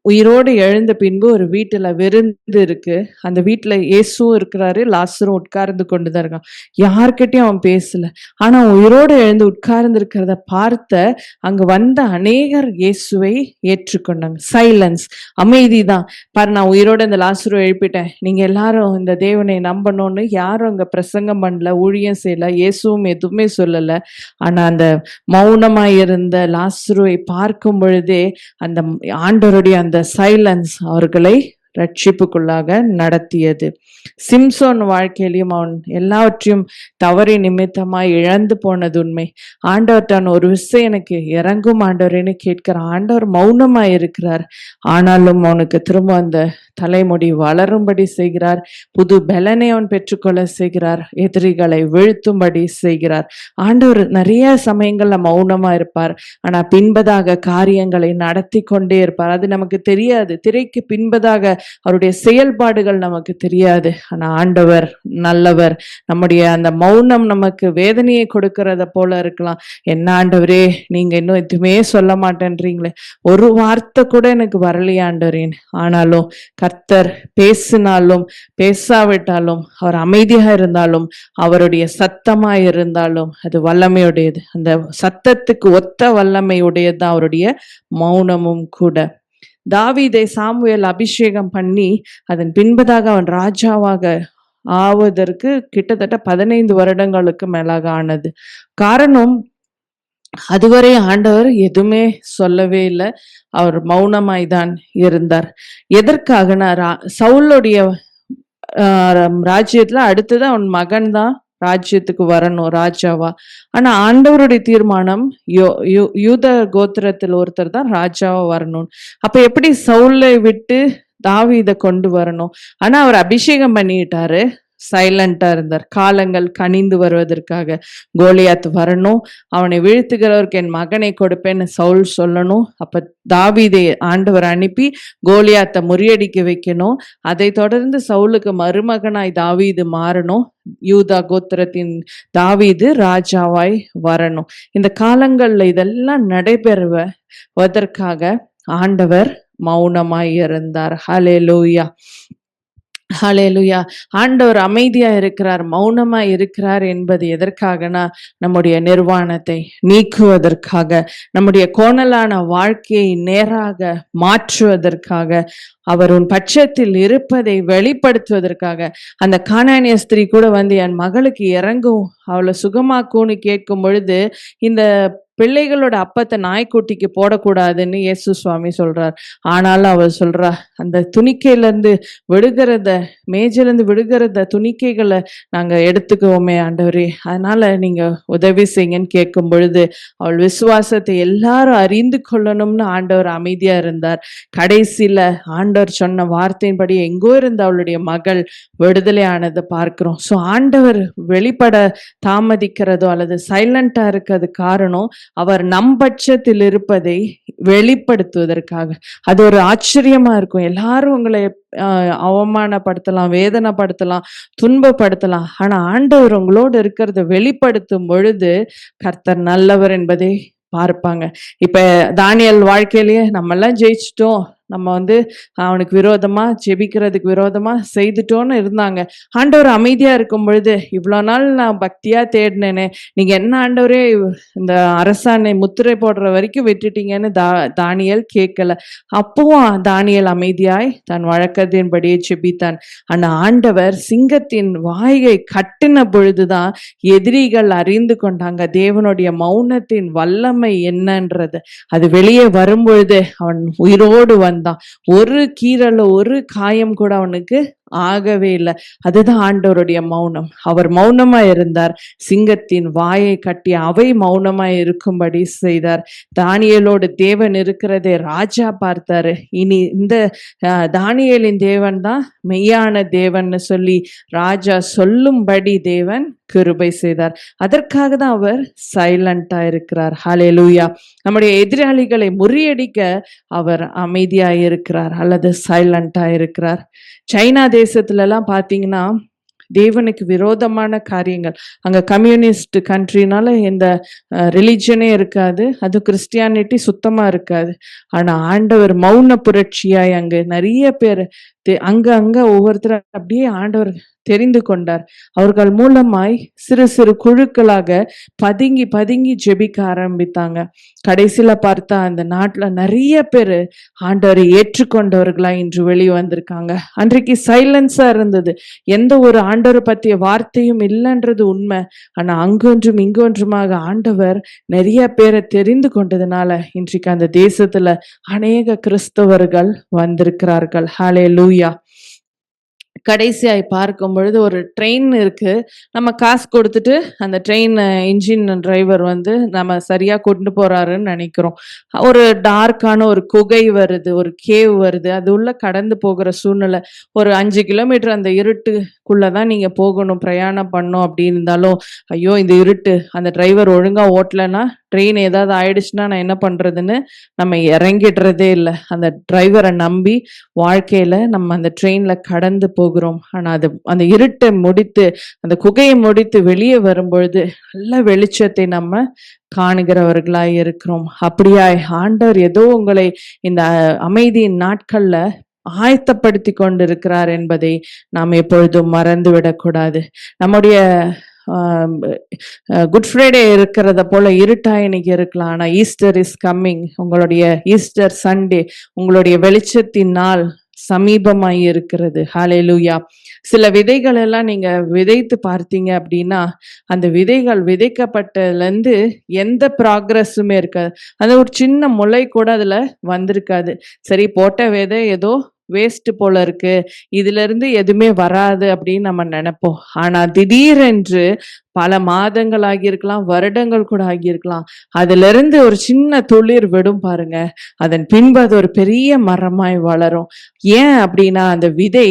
உயிரோடு எழுந்த பின்பு ஒரு வீட்டுல விருந்து இருக்கு. அந்த வீட்டுல இயேசுவும் இருக்கிறாரு, லாசரும் உட்கார்ந்து கொண்டுதான் இருக்கான். யார்கிட்டயும் அவன் பேசல. ஆனா உயிரோடு எழுந்து உட்கார்ந்து இருக்கிறத பார்த்த அங்க வந்த அநேகர் இயேசுவை ஏற்றுக்கொண்டாங்க. சைலன்ஸ், அமைதிதான். பாரு, நான் உயிரோடு இந்த லாசரு எழுப்பிட்டேன், நீங்க எல்லாரும் இந்த தேவனை நம்பணும்னு யாரும் அங்க பிரசங்கம் பண்ணல, ஊழியம் செய்யல, இயேசுவும் எதுவுமே சொல்லல. ஆனா அந்த மௌனமாய் இருந்த லாசருவை பார்க்கும் பொழுதே அந்த ஆண்டவருடைய அந்த சைலன்ஸ் அவர்களை ரட்சிப்புக்குள்ளாக நடத்தியது. சிம்சோன் வாழ்க்கையிலும் அவன் எல்லாவற்றையும் தவறி நிமித்தமாய் இழந்து போனது உண்மை. ஆண்டவர் தான் ஒரு விஷயம் எனக்கு இறங்கும் ஆண்டவரேன்னு கேட்கிறான். ஆண்டவர் மௌனமாய் இருக்கிறார். ஆனாலும் அவனுக்கு திரும்ப அந்த தலைமுடி வளரும்படி செய்கிறார். புது பலனை அவன் பெற்றுக்கொள்ள செய்கிறார். எதிரிகளை வீழ்த்தும்படி செய்கிறார். ஆண்டவர் நிறைய சமயங்கள்ல மௌனமா இருப்பார். ஆனா பின்பதாக காரியங்களை நடத்தி கொண்டே இருப்பார். அது நமக்கு தெரியாது. திரைக்கு பின்பதாக அவருடைய செயல்பாடுகள் நமக்கு தெரியாது. ஆனா ஆண்டவர் நல்லவர். நம்முடைய அந்த மௌனம் நமக்கு வேதனையை கொடுக்கறத போல இருக்கலாம். என்ன ஆண்டவரே, நீங்க இன்னும் எதுவுமே சொல்ல மாட்டேன்றீங்களே, ஒரு வார்த்தை கூட எனக்கு வரலையே ஆண்டவரேன். ஆனாலும் கர்த்தர் பேசினாலும் பேசாவிட்டாலும், அவர் அமைதியா இருந்தாலும், அவருடைய சத்தமா இருந்தாலும் அது வல்லமையுடையது. அந்த சத்தத்துக்கு ஒத்த வல்லமை உடையதுதான் அவருடைய மௌனமும் கூட. தாவீதை சாமுவேல் அபிஷேகம் பண்ணி அதன் பின்பதாக அவன் ராஜாவாக ஆவதற்கு கிட்டத்தட்ட 15 வருடங்களுக்கு மேலாக ஆனது. காரணம், அதுவரை ஆண்டவர் எதுவுமே சொல்லவே இல்லை. அவர் மௌனமாய்தான் இருந்தார். எதற்காகனா, சவுலுடைய ராஜ்யத்துல அடுத்தது அவன் மகன் தான் ராஜ்யத்துக்கு வரணும் ராஜாவா. ஆனா ஆண்டவருடைய தீர்மானம் யூத கோத்திரத்தில் ஒருத்தர் தான் ராஜாவா வரணும். அப்ப எப்படி சவுலை விட்டு தாவீதை கொண்டு வரணும்? ஆனா அவர் அபிஷேகம் பண்ணிட்டாரு, சைலண்டா இருந்தார். காலங்கள் கனிந்து வருவதற்காக கோலியாத் வரணும், அவனை வீழ்த்துகிறவருக்கு என் மகனை கொடுப்பேன்னு சவுல் சொல்லணும். அப்ப தாவீதை ஆண்டவர் அனுப்பி கோலியாத்தை முறியடிக்க வைக்கணும். அதை தொடர்ந்து சவுலுக்கு மருமகனாய் தாவீது மாறணும். யூதா கோத்திரத்தின் தாவீது ராஜாவாய் வரணும். இந்த காலங்கள்ல இதெல்லாம் நடைபெறுவதற்காக ஆண்டவர் மௌனமாய் இருந்தார். ஹல்லேலூயா. ஹalleluya. ஆண்டவர் அமைதியா இருக்கிறார், மௌனமா இருக்கிறார் என்பது எதற்காகனா, நம்முடைய நிர்வாணத்தை நீக்குவதற்காக, நம்முடைய கோணலான வாழ்க்கையை நேராக மாற்றுவதற்காக, அவர் உன் பட்சத்தில் இருப்பதை வெளிப்படுத்துவதற்காக. அந்த கானானிய ஸ்திரீ கூட வந்து என் மகளுக்கு இறங்கும், அவளை சுகமாக்கும்னு கேட்கும் பொழுது, இந்த பிள்ளைகளோட அப்பத்தை நாய்க்குட்டிக்கு போடக்கூடாதுன்னு இயேசு சுவாமி சொல்றார். ஆனாலும் அவள் சொல்றா, அந்த துணிக்கையில இருந்து விடுகிறத, மேஜில இருந்து விடுகிறத துணிக்கைகளை நாங்க எடுத்துக்குவோமே ஆண்டவரே, அதனால நீங்க உதவி செய்யுங்கன்னு கேட்கும் பொழுது, அவள் விசுவாசத்தை எல்லாரும் அறிந்து கொள்ளணும்னு ஆண்டவர் அமைதியா இருந்தார். கடைசியில ஆண்டவர் சொன்ன வார்த்தையின்படி எங்கோ இருந்த அவளுடைய மகள் விடுதலை ஆனதை பார்க்கிறோம். ஸோ ஆண்டவர் வெளிப்பட தாமதிக்கிறதோ அல்லது சைலண்டா இருக்கிறது காரணம், அவர் நம் பட்சத்தில் இருப்பதை வெளிப்படுத்துவதற்காக. அது ஒரு ஆச்சரியமா இருக்கும். எல்லாரும் உங்களை அவமானப்படுத்தலாம், வேதனைப்படுத்தலாம், துன்பப்படுத்தலாம். ஆனா ஆண்டவர் உங்களோடு இருக்கிறத வெளிப்படுத்தும் பொழுது கர்த்தர் நல்லவர் என்பதை பார்ப்பாங்க. இப்ப தானியேல் வாழ்க்கையிலேயே நம்ம எல்லாம் ஜெயிச்சிட்டோம், நம்ம வந்து அவனுக்கு விரோதமா ஜெபிக்கிறதுக்கு விரோதமா செய்துட்டோன்னு இருந்தாங்க. ஆண்டவர் அமைதியா இருக்கும் பொழுது, இவ்வளோ நாள் நான் பக்தியா தேடினேனே, நீங்க என்ன ஆண்டவரே இந்த அரசாணை முத்திரை போடுற வரைக்கும் விட்டுட்டீங்கன்னு தானியேல் கேட்கல. அப்பவும் தானியேல் அமைதியாய் தன் வழக்கத்தின்படியே ஜெபித்தான். ஆனா ஆண்டவர் சிங்கத்தின் வாயை கட்டின பொழுதுதான் எதிரிகள் அறிந்து கொண்டாங்க தேவனுடைய மௌனத்தின் வல்லமை என்னன்றது. அது வெளியே வரும்பொழுது அவன் உயிரோடு வந்தான். ஒரு கீறல ஒரு காயம் கூட அவனுக்கு ஆகவே இல்லை. அதுதான் ஆண்டவருடைய மௌனம். அவர் மௌனமா இருந்தார், சிங்கத்தின் வாயை கட்டி அவை மௌனமா இருக்கும்படி செய்தார். தானியேலோடு தேவன் இருக்கிறதை ராஜா பார்த்தாரு. இனி இந்த தானியேலின் தேவன் தான் மெய்யான தேவன் சொல்லி ராஜா சொல்லும்படி தேவன் கிருபை செய்தார். அதற்காக தான் அவர் சைலண்டா இருக்கிறார். ஹல்லேலூயா. நம்முடைய எதிராளிகளை முறியடிக்க அவர் அமைதியா இருக்கிறார் அல்லது சைலண்டா இருக்கிறார். சைனா தேசத்துல எல்லாம் பாத்தீங்கன்னா தேவனுக்கு விரோதமான காரியங்கள், அங்க கம்யூனிஸ்ட் கண்ட்ரினால எந்த ரிலிஜனே இருக்காது, அது கிறிஸ்டியானிட்டி சுத்தமா இருக்காது. ஆனா ஆண்டவர் மௌன புரட்சியாய் அங்கு நிறைய பேர் அங்க ஒவ்வொருத்தர் அப்படியே ஆண்டவர் தெரிந்து கொண்டார். அவர்கள் மூலமாய் சிறு சிறு குழுக்களாக பதுங்கி பதுங்கி ஜெபிக்க ஆரம்பித்தாங்க. கடைசியில பார்த்தா அந்த நாட்டுல நிறைய பேரு ஆண்டவரை ஏற்றுக்கொண்டவர்களா இன்று வெளியே வந்திருக்காங்க. அன்றைக்கு சைலன்ஸா இருந்தது, எந்த ஒரு ஆண்டவரை பத்திய வார்த்தையும் இல்லைன்றது உண்மை. ஆனா அங்கொன்றும் இங்கொன்றுமாக ஆண்டவர் நிறைய பேரை தெரிந்து கொண்டதுனால இன்றைக்கு அந்த தேசத்துல அநேக கிறிஸ்தவர்கள் வந்திருக்கிறார்கள். ஹல்லேலூயா. கடைசியாய் பார்க்கும் பொழுது ஒரு ட்ரெயின் இருக்கு, நம்ம காசு கொடுத்துட்டு அந்த ட்ரெயின் இன்ஜின் டிரைவர் வந்து நம்ம சரியா கொண்டு போறாருன்னு நினைக்கிறோம். ஒரு டார்க்கான ஒரு குகை வருது, ஒரு கேவ் வருது, அது உள்ள கடந்து போகிற சூழ்நிலை. ஒரு 5 கிலோமீட்டர் அந்த இருட்டுக்குள்ளதான் நீங்க போகணும், பிரயாணம் பண்ணும். அப்படி இருந்தாலும் ஐயோ இந்த இருட்டு, அந்த டிரைவர் ஒழுங்கா ஓட்டலன்னா ட்ரெயின் ஏதாவது ஆயிடுச்சுன்னா நான் என்ன பண்றதுன்னு நம்ம இறங்கிடுறதே இல்லை. அந்த டிரைவரை நம்பி வாழ்க்கையில நம்ம அந்த ட்ரெயின்ல கடந்து போகிறோம். ஆனா அது அந்த இருட்டை முடித்து, அந்த குகையை முடித்து வெளியே வரும்பொழுது நல்ல வெளிச்சத்தை நம்ம காணுகிறவர்களாய் இருக்கிறோம். அப்படியாய் ஆண்டவர் ஏதோ உங்களை இந்த அமைதியின் நாட்கள்ல ஆயத்தப்படுத்தி கொண்டிருக்கிறார் என்பதை நாம் எப்பொழுதும் மறந்து விடக்கூடாது. நம்முடைய குட் ஃப்ரைடே இருக்கிறத போல இருட்டா இன்னைக்கு இருக்கலாம், ஆனா ஈஸ்டர் இஸ் கம்மிங். உங்களுடைய ஈஸ்டர் சண்டே, உங்களுடைய வெளிச்சத்தின் நாள் சமீபமாய் இருக்கிறது. ஹல்லேலூயா. சில விதைகள் எல்லாம் நீங்க விதைத்து பார்த்தீங்க அப்படின்னா, அந்த விதைகள் விதைக்கப்பட்டதுல இருந்து எந்த ப்ராக்ரஸுமே இருக்காது. அந்த ஒரு சின்ன முளை கூட அதுல வந்திருக்காது. சரி, போட்ட விதை ஏதோ வேஸ்ட் போல இருக்கு, இதுல இருந்து எதுவுமே வராது அப்படின்னு நம்ம நினைப்போம். ஆனா திடீரென்று பல மாதங்கள் ஆகியிருக்கலாம், வருடங்கள் கூட ஆகியிருக்கலாம், அதுல இருந்து ஒரு சின்ன துளிர் விடும் பாருங்க, அதன் பின்பு அது ஒரு பெரிய மரமாய் வளரும். ஏன் அப்படின்னா அந்த விதை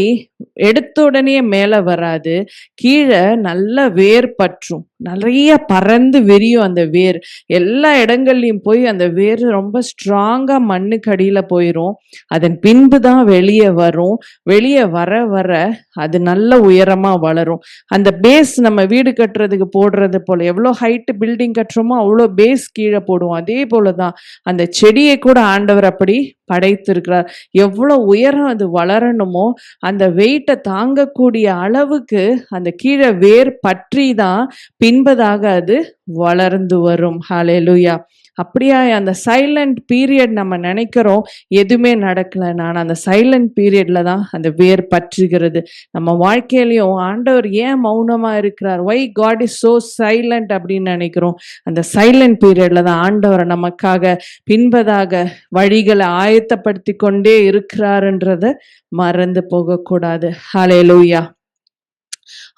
எடுத்த உடனே மேல வராது, கீழே நல்ல வேர் பற்றும், நிறைய பறந்து விரியும். அந்த வேர் எல்லா இடங்கள்லயும் போய் அந்த வேர் ரொம்ப ஸ்ட்ராங்கா மண்ணுக்கு அடியில போயிரும். அதன் பின்பு தான் வெளியே வரும். வெளியே வர வர அது நல்ல உயரமா வளரும். அந்த பேஸ் நம்ம வீடு கட்டுறது கட்டுறதுக்கு போடுறது போல, எவ்வளோ ஹைட் பில்டிங் கட்டுறோமோ அவ்வளோ பேஸ் கீழே போடுவோம். அதே போலதான் அந்த செடியை கூட ஆண்டவர் அப்படி படைத்திருக்கிறார். எவ்வளோ உயரம் அது வளரணுமோ அந்த வெயிட்டை தாங்கக்கூடிய அளவுக்கு அந்த கீழே வேர் பற்றி தான் பின்பதாக அது வளர்ந்து வரும். ஹalleluya. அப்படியா அந்த சைலண்ட் பீரியட் நம்ம நினைக்கிறோம் எதுவுமே நடக்கல. நான் அந்த சைலண்ட் பீரியட்ல தான் அந்த வேர் பற்றுகிறது. நம்ம வாழ்க்கையிலையும் ஆண்டவர் ஏன் மௌனமா இருக்கிறார், why God is so silent அப்படின்னு நினைக்கிறோம். அந்த சைலண்ட் பீரியட்ல தான் ஆண்டவர் நமக்காக பின்பதாக வழிகளை ஆயத்தப்படுத்தி கொண்டே இருக்கிறாருன்றத மறந்து போகக்கூடாது. ஹalleluya.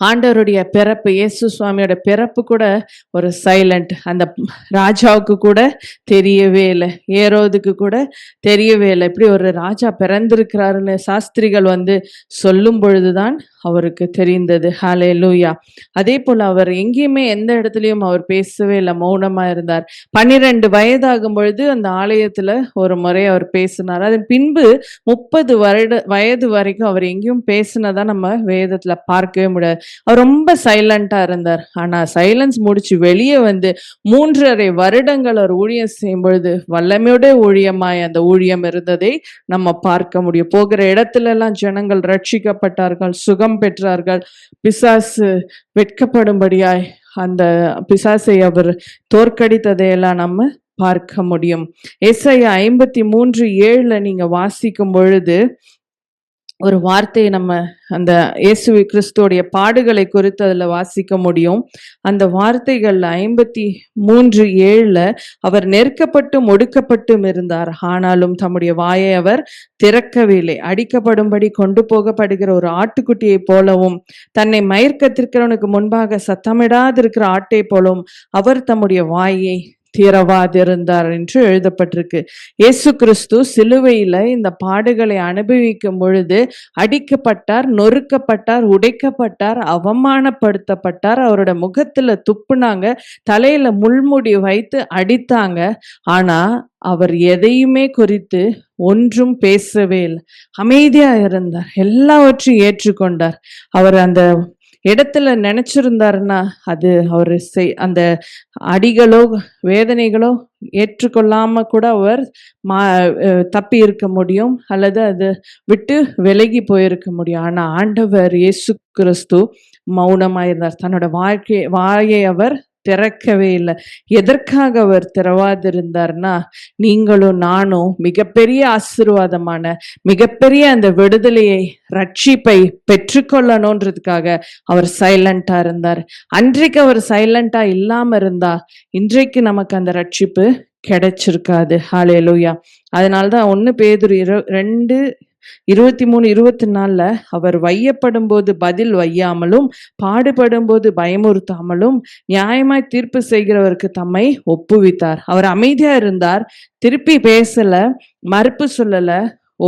ஆண்டவருடைய பிறப்பு, இயேசு சுவாமியோட பிறப்பு கூட ஒரு சைலண்ட். அந்த ராஜாவுக்கு கூட தெரியவே இல்லை, ஏரோதுக்கு கூட தெரியவே இல்லை. இப்படி ஒரு ராஜா பிறந்திருக்கிறாருன்னு சாஸ்திரிகள் சொல்லும் பொழுதுதான் அவருக்கு தெரிந்தது. ஹalleluya. அதே போல அவர் எங்கேயுமே எந்த இடத்துலயும் அவர் பேசவே இல்லை, மௌனமா இருந்தார். 12 வயதாகும் பொழுது அந்த ஆலயத்துல ஒரு முறை அவர் பேசினார். அதன் பின்பு 30 வயது வரைக்கும் அவர் எங்கேயும் பேசினதா நம்ம வேதத்துல பார்க்கவே முடியாது. அவர் ரொம்ப சைலண்டா இருந்தார். ஆனா சைலன்ஸ் முடிச்சு வெளியே 3.5 வருடங்கள் அவர் ஊழியம் செய்யும் பொழுது வல்லமையோட ஊழியமாய் அந்த ஊழியம் இருந்ததை நம்ம பார்க்க முடியும். போகிற இடத்துல எல்லாம் ஜனங்கள் ரட்சிக்கப்பட்டார்கள், சுகம் பெற்றார்கள். பிசாசு வெட்கப்படும்படியாய் அந்த பிசாசை அவர் தோற்கடித்ததையெல்லாம் நம்ம பார்க்க முடியும். ஏசாயா 53:7 நீங்க வாசிக்கும் பொழுது ஒரு வார்த்தையை நம்ம அந்த இயேசு கிறிஸ்துவோடைய பாடுகளை குறித்து அதுல வாசிக்க முடியும். அந்த வார்த்தைகள்ல 53:7 அவர் நெருக்கப்பட்டும் ஒடுக்கப்பட்டும் இருந்தார், ஆனாலும் தம்முடைய வாயை அவர் திறக்கவில்லை. அடிக்கப்படும்படி கொண்டு போகப்படுகிற ஒரு ஆட்டுக்குட்டியை போலவும் தன்னை மயர்க்கத்திருக்கிறவனுக்கு முன்பாக சத்தமிடாதிருக்கிற ஆட்டை போலவும் அவர் தம்முடைய வாயை திறவாதிருந்தார் என்று எழுதப்பட்டிருக்கு. இயேசு கிறிஸ்து சிலுவையில இந்த பாடுகளை அனுபவிக்கும் பொழுது அடிக்கப்பட்டார், நொறுக்கப்பட்டார், உடைக்கப்பட்டார், அவமானப்படுத்தப்பட்டார். அவரோட முகத்துல துப்புனாங்க, தலையில முள்முடி வைத்து அடித்தாங்க. ஆனா அவர் எதையுமே குறித்து ஒன்றும் பேசவே இல்லை, அமைதியா இருந்தார், எல்லாவற்றையும் ஏற்றுக்கொண்டார். அவர் அந்த இடத்துல நினைச்சிருந்தாருன்னா அது அவரு அந்த அடிகளோ வேதனைகளோ ஏற்றுக்கொள்ளாம கூட அவர் தப்பி இருக்க முடியும், அல்லது அது விட்டு விலகி போயிருக்க முடியும். ஆனா ஆண்டவர் இயேசு கிறிஸ்து மௌனமாயிருந்தார். தன்னோட வாயை அவர் திறக்கவே இல்லை. எதற்காக அவர் திறவாதிருந்தார்னா, நீங்களும் நானும் மிகப்பெரிய ஆசீர்வாதமான மிகப்பெரிய அந்த விடுதலையை ரட்சிப்பை பெற்றுக்கொள்ளணுன்றதுக்காக அவர் சைலண்டா இருந்தார். அன்றைக்கு அவர் சைலண்டா இல்லாம இருந்தா இன்றைக்கு நமக்கு அந்த ரட்சிப்பு கிடைச்சிருக்காது. ஹalleluya. அதனால்தான் 1 பேதுரு 2:23-24 அவர் வையப்படும் போது பதில் வையாமலும் பாடுபடும் போது பயமுறுத்தாமலும் நியாயமாய் தீர்ப்பு செய்கிறவருக்கு தம்மை ஒப்புவித்தார். அவர் அமைதியா இருந்தார், திருப்பி பேசல, மறுப்பு சொல்லல,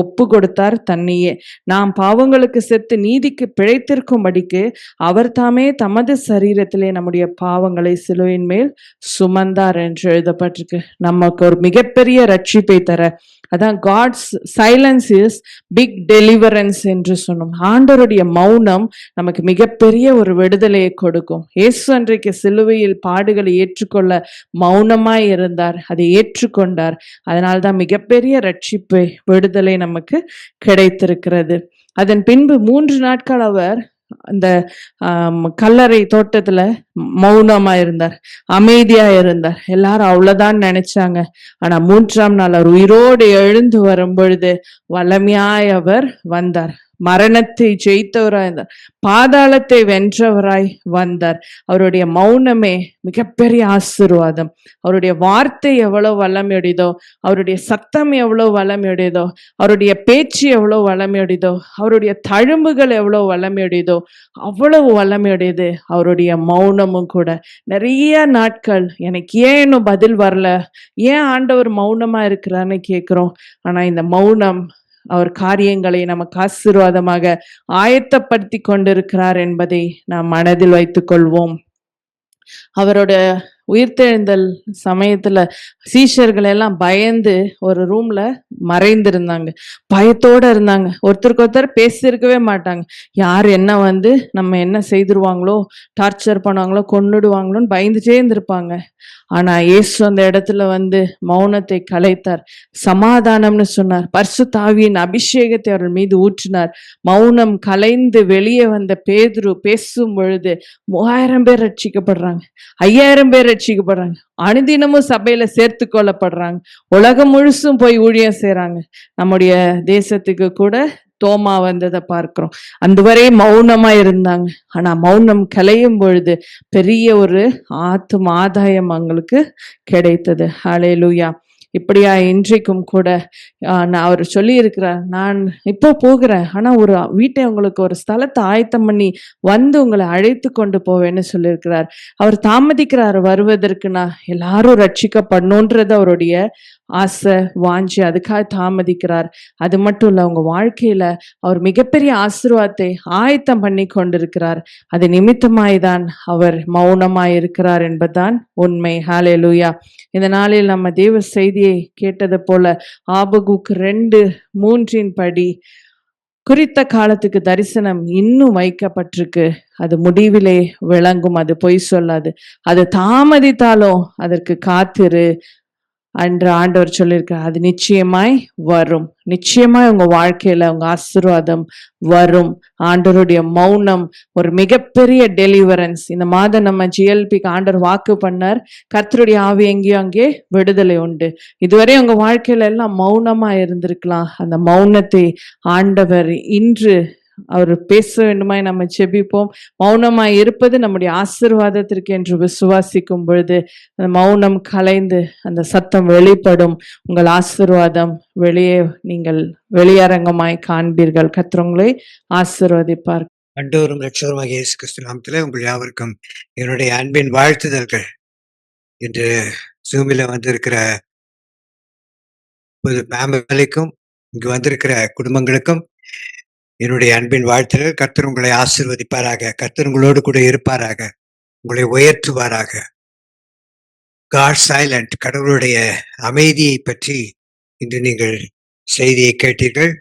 ஒப்பு கொடுத்தார் தன்னையே. நாம் பாவங்களுக்கு செத்து நீதிக்கு பிழைத்திருக்கும்படிக்கு அவர் தாமே தமது சரீரத்திலே நம்முடைய பாவங்களை சிலுவையின் மேல் சுமந்தார் என்று எழுதப்பட்டிருக்கு. நமக்கு ஒரு மிகப்பெரிய ரட்சிப்பை தர, அதான் God's silence is big deliverance என்று சொன்னோம். ஆண்டவருடைய மௌனம் நமக்கு மிகப்பெரிய ஒரு விடுதலையை கொடுக்கும். இயேசு அன்றைக்கு சிலுவையில் பாடுகளை ஏற்றுக்கொள்ள மௌனமாய் இருந்தார், அதை ஏற்றுக்கொண்டார். அதனால்தான் மிகப்பெரிய ரட்சிப்பை விடுதலை நமக்கு கிடைத்திருக்கிறது. அதன் பின்பு 3 நாட்கள் அவர் அந்த கல்லறை தோட்டத்துல மௌனமா இருந்தார், அமைதியா இருந்தார். எல்லாரும் அவ்வளவுதான் நினைச்சாங்க. ஆனா 3ஆம் நாள் அவர் உயிரோடு எழுந்து வரும் பொழுது வல்லமையாய் அவர் வந்தார். மரணத்தை ஜெயித்தவராய் இருந்தார், பாதாளத்தை வென்றவராய் வந்தார். அவருடைய மௌனமே மிகப்பெரிய ஆசீர்வாதம். அவருடைய வார்த்தை எவ்வளவு வல்லமையுடையதோ, அவருடைய சத்தம் எவ்வளவு வல்லமையுடையதோ, அவருடைய பேச்சு எவ்வளவு வல்லமையுடையதோ, அவருடைய தழும்புகள் எவ்வளவு வல்லமையுடையதோ அவ்வளவு வல்லமையுடையது அவருடைய மௌனமும் கூட. நிறைய நாட்கள் எனக்கு ஏன் இன்னும் பதில் வரல, ஏன் ஆண்டவர் மௌனமா இருக்கிறான்னு கேட்கிறோம். ஆனா இந்த மௌனம் அவர் காரியங்களை நமக்கு ஆசீர்வாதமாக ஆயத்தப்படுத்தி கொண்டிருக்கிறார் என்பதை நாம் மனதில் வைத்துக் கொள்வோம். அவரோட உயிர்த்தெழுந்தல் சமயத்துல சீஷர்கள் எல்லாம் பயந்து ஒரு ரூம்ல மறைந்திருந்தாங்க. பயத்தோட இருந்தாங்க. ஒருத்தருக்கு ஒருத்தர் பேசியிருக்கவே மாட்டாங்க. யார் என்ன வந்து நம்ம என்ன செய்துருவாங்களோ, டார்ச்சர் பண்ணுவாங்களோ, கொன்னுடுவாங்களோன்னு பயந்துட்டே இருந்திருப்பாங்க. ஆனா இயேசு அந்த இடத்துல வந்து மௌனத்தை கலைத்தார். சமாதானம்னு சொன்னார். பரிசுத்த ஆவியின் அபிஷேகத்தை அவர்கள் மீது ஊற்றினார். மௌனம் கலைந்து வெளியே வந்த பேதுரு பேசும் பொழுது 3000 பேர் ரட்சிக்கப்படுறாங்க. 5000 பேர் ரட்சிக்கப்படுறாங்க. அனுதினமும் சபையில சேர்த்து கொள்ளப்படுறாங்க. உலகம் முழுசும் போய் ஊழியம் செய்றாங்க. நம்முடைய தேசத்துக்கு கூட தோமா வந்ததை பார்க்கிறோம். அதுவரை மௌனமா இருந்தாங்க. ஆனா மௌனம் கலையும் பொழுது பெரிய ஒரு ஆதாயம் அவங்களுக்கு கிடைத்தது. ஹல்லேலூயா. இப்படியா இன்றைக்கும் கூட நான் அவர் சொல்லி இருக்கிறார், நான் இப்போ போகிறேன், ஆனா ஒரு வீட்டை உங்களுக்கு ஒரு ஸ்தலத்தை ஆயத்தம் பண்ணி வந்து உங்களை அழைத்து கொண்டு போவேன்னு சொல்லியிருக்கிறார். அவர் தாமதிக்கிறார் வருவதற்குனா எல்லாரும் ரட்சிக்கப்படணுன்றது அவருடைய ஆசை வாஞ்சி, அதுக்காக தாமதிக்கிறார். அது மட்டும் இல்ல, உங்க வாழ்க்கையில அவர் மிகப்பெரிய ஆசீர்வாதத்தை ஆயத்தம் பண்ணி கொண்டிருக்கிறார். அது நிமித்தமாய்தான் அவர் மௌனமாய் இருக்கிறார் என்பதுதான் உண்மை. ஹல்லேலூயா. இந்த நாளில் நம்ம தேவ செய்தியை கேட்டது போல ஆபகுக் 2:3 படி குறித்த காலத்துக்கு தரிசனம் இன்னும் வைக்கப்பட்டிருக்கு. அது முடிவிலே விளங்கும். அது பொய் சொல்லாது. அது தாமதித்தாலும் அதற்கு காத்திரு என்று ஆண்டவர் சொல்லியிருக்கார். அது நிச்சயமாய் வரும். நிச்சயமாய் உங்க வாழ்க்கையில உங்க ஆசீர்வாதம் வரும். ஆண்டவருடைய மௌனம் ஒரு மிகப்பெரிய டெலிவரன்ஸ். இந்த மாதம் நம்ம ஜிஎல்பிக்கு ஆண்டவர் வாக்கு பண்ணார், கர்த்தருடைய ஆவி எங்கேயோ அங்கே விடுதலை உண்டு. இதுவரை உங்க வாழ்க்கையில எல்லாம் மௌனமா இருந்திருக்கலாம். அந்த மௌனத்தை ஆண்டவர் இன்று அவர் பேச வேண்டுமாய் நம்ம ஜெபிப்போம். மௌனமாய் இருப்பது நம்முடைய ஆசீர்வாதத்திற்கு என்று விசுவாசிக்கும் பொழுது அந்த மௌனம் கலைந்து அந்த சத்தம் வெளிப்படும். உங்கள் ஆசீர்வாதம் வெளியே நீங்கள் வெளியரங்கமாய் காண்பீர்கள். கர்த்தர் உங்களை ஆசீர்வதிப்பார். ஆண்டவரும் இரட்சகருமாகிய இயேசு கிறிஸ்து நாமத்திலே உங்கள் யாவருக்கும் என்னுடைய அன்பின் வாழ்த்துதல்கள். இன்று ஜூமில் வந்திருக்கிற ஃபேமிலிக்கும் இங்கு வந்திருக்கிற குடும்பங்களுக்கும் என்னுடைய அன்பின் வாழ்த்துதல். கர்த்தர் உங்களை ஆசீர்வதிப்பாராக. கர்த்தர் உங்களோடு கூட இருப்பாராக. உங்களை உயர்த்துவாராக. காட் சைலண்ட், கடவுளுடைய அமைதியை பற்றி இன்று நீங்கள் செய்தியை கேட்டீர்கள்.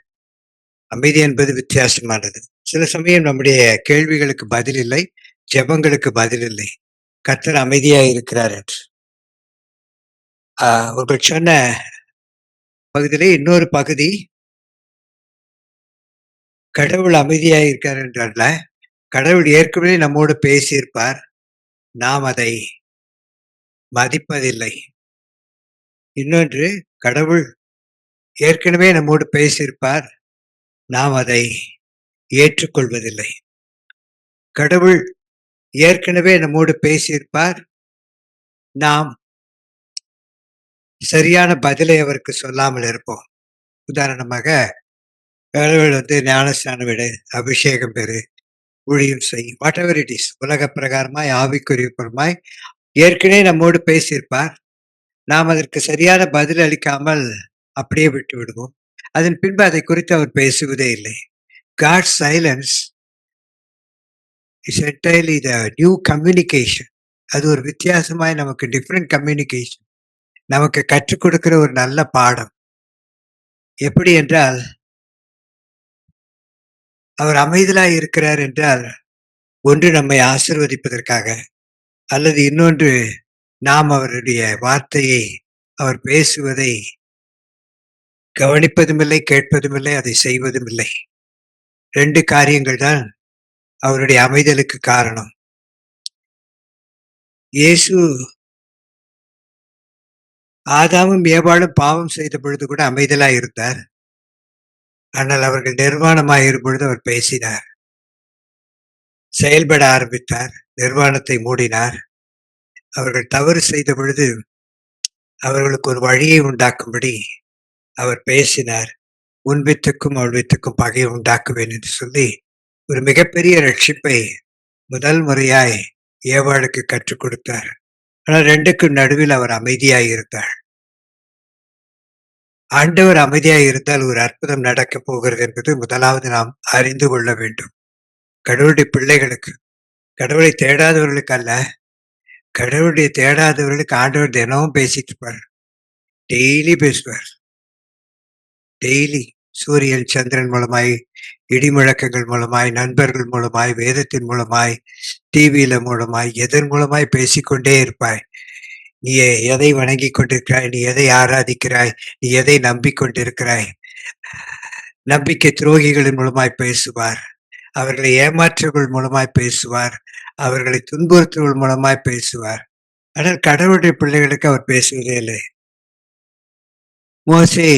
அமைதி என்பது வித்தியாசமானது. சில சமயம் நம்முடைய கேள்விகளுக்கு பதில் இல்லை, ஜெபங்களுக்கு பதில் இல்லை. கர்த்தர் அமைதியாக இருக்கிறார் என்று அவர்கள் சொன்ன பகுதியிலே இன்னொரு பகுதி, கடவுள் அமைதியாக இருக்கார் என்றல்ல, கடவுள் ஏற்கனவே நம்மோடு பேசியிருப்பார், நாம் அதை மதிப்பதில்லை. இன்னொன்று, கடவுள் ஏற்கனவே நம்மோடு பேசியிருப்பார், நாம் அதை ஏற்றுக்கொள்வதில்லை. கடவுள் ஏற்கனவே நம்மோடு பேசியிருப்பார், நாம் சரியான பதிலை அவருக்கு சொல்லாமல் இருப்போம். உதாரணமாக, கடவுள் ஞானஸ்நானம் விடு, அபிஷேகம் பெறு, ஊழியம் செய், வாட் எவர் இட் இஸ், உலக பிரகாரமாய் ஆவிக்குரியபுறமாய் ஏற்கனவே நம்மோடு பேசியிருப்பார். நாம் அதற்கு சரியான பதில் அளிக்காமல் அப்படியே விட்டு விடுவோம். அதன் பின்பு அதை குறித்து அவர் பேசுவதே இல்லை. God silence is entirely the new communication. அது ஒரு வித்தியாசமாய் நமக்கு டிஃப்ரெண்ட் கம்யூனிகேஷன், நமக்கு கற்றுக் கொடுக்கிற ஒரு நல்ல பாடம். எப்படி என்றால், அவர் அமைதலாய் இருக்கிறார் என்றால் ஒன்று நம்மை ஆசீர்வதிப்பதற்காக, அல்லது இன்னொன்று நாம் அவருடைய வார்த்தையை, அவர் பேசுவதை கவனிப்பதுமில்லை, கேட்பதுமில்லை, அதை செய்வதும் இல்லை. 2 காரியங்கள் தான் அவருடைய அமைதலுக்கு காரணம். இயேசு ஆதாமும் ஏவாளும் பாவம் செய்த பொழுது கூட அமைதலாய் இருந்தார். ஆனால் அவர்கள் நிர்வாணமாய் இருப்பொழுது அவர் பேசினார், செயல்பட ஆரம்பித்தார், நிர்வாணத்தை மூடினார். அவர்கள் தவறு செய்த பொழுது அவர்களுக்கு ஒரு வழியை உண்டாக்கும்படி அவர் பேசினார். உன் வித்துக்கும் அவள் வித்துக்கும் பகையை உண்டாக்குவேன் என்று சொல்லி ஒரு மிகப்பெரிய ரட்சிப்பை முதல் முறையாய் ஏவாளுக்கு கற்றுக் கொடுத்தார். ஆனால் 2க்கும் நடுவில் அவர் அமைதியாய் இருந்தார். ஆண்டவர் அமைதியாய் இருந்தால் ஒரு அற்புதம் நடக்கப் போகிறது என்பது முதலாவது நாம் அறிந்து கொள்ள வேண்டும். கடவுளுடைய பிள்ளைகளுக்கு, கடவுளை தேடாதவர்களுக்கு அல்ல, கடவுளுடைய தேடாதவர்களுக்கு ஆண்டவர் தினமும் பேசிட்டு இருப்பார். டெய்லி பேசுவார். டெய்லி சூரியன், சந்திரன் மூலமாய், இடி முழக்கங்கள் மூலமாய், நண்பர்கள் மூலமாய், வேதத்தின் மூலமாய், டிவியில மூலமாய், எதன் மூலமாய் பேசிக்கொண்டே இருப்பாய். நீ எதை வணங்கிக் கொண்டிருக்கிறாய்? நீ எதை ஆராதிக்கிறாய்? நீ எதை நம்பிக்கொண்டிருக்கிறாய்? நம்பிக்கை துரோகிகளின் மூலமாய் பேசுவார். அவர்களை ஏமாற்றுகள் மூலமாய் பேசுவார். அவர்களை துன்புறுத்துவதன் மூலமாய் பேசுவார். ஆனால் கடவுளுடைய பிள்ளைகளுக்கு அவர் பேசுவதே இல்லை. மோசே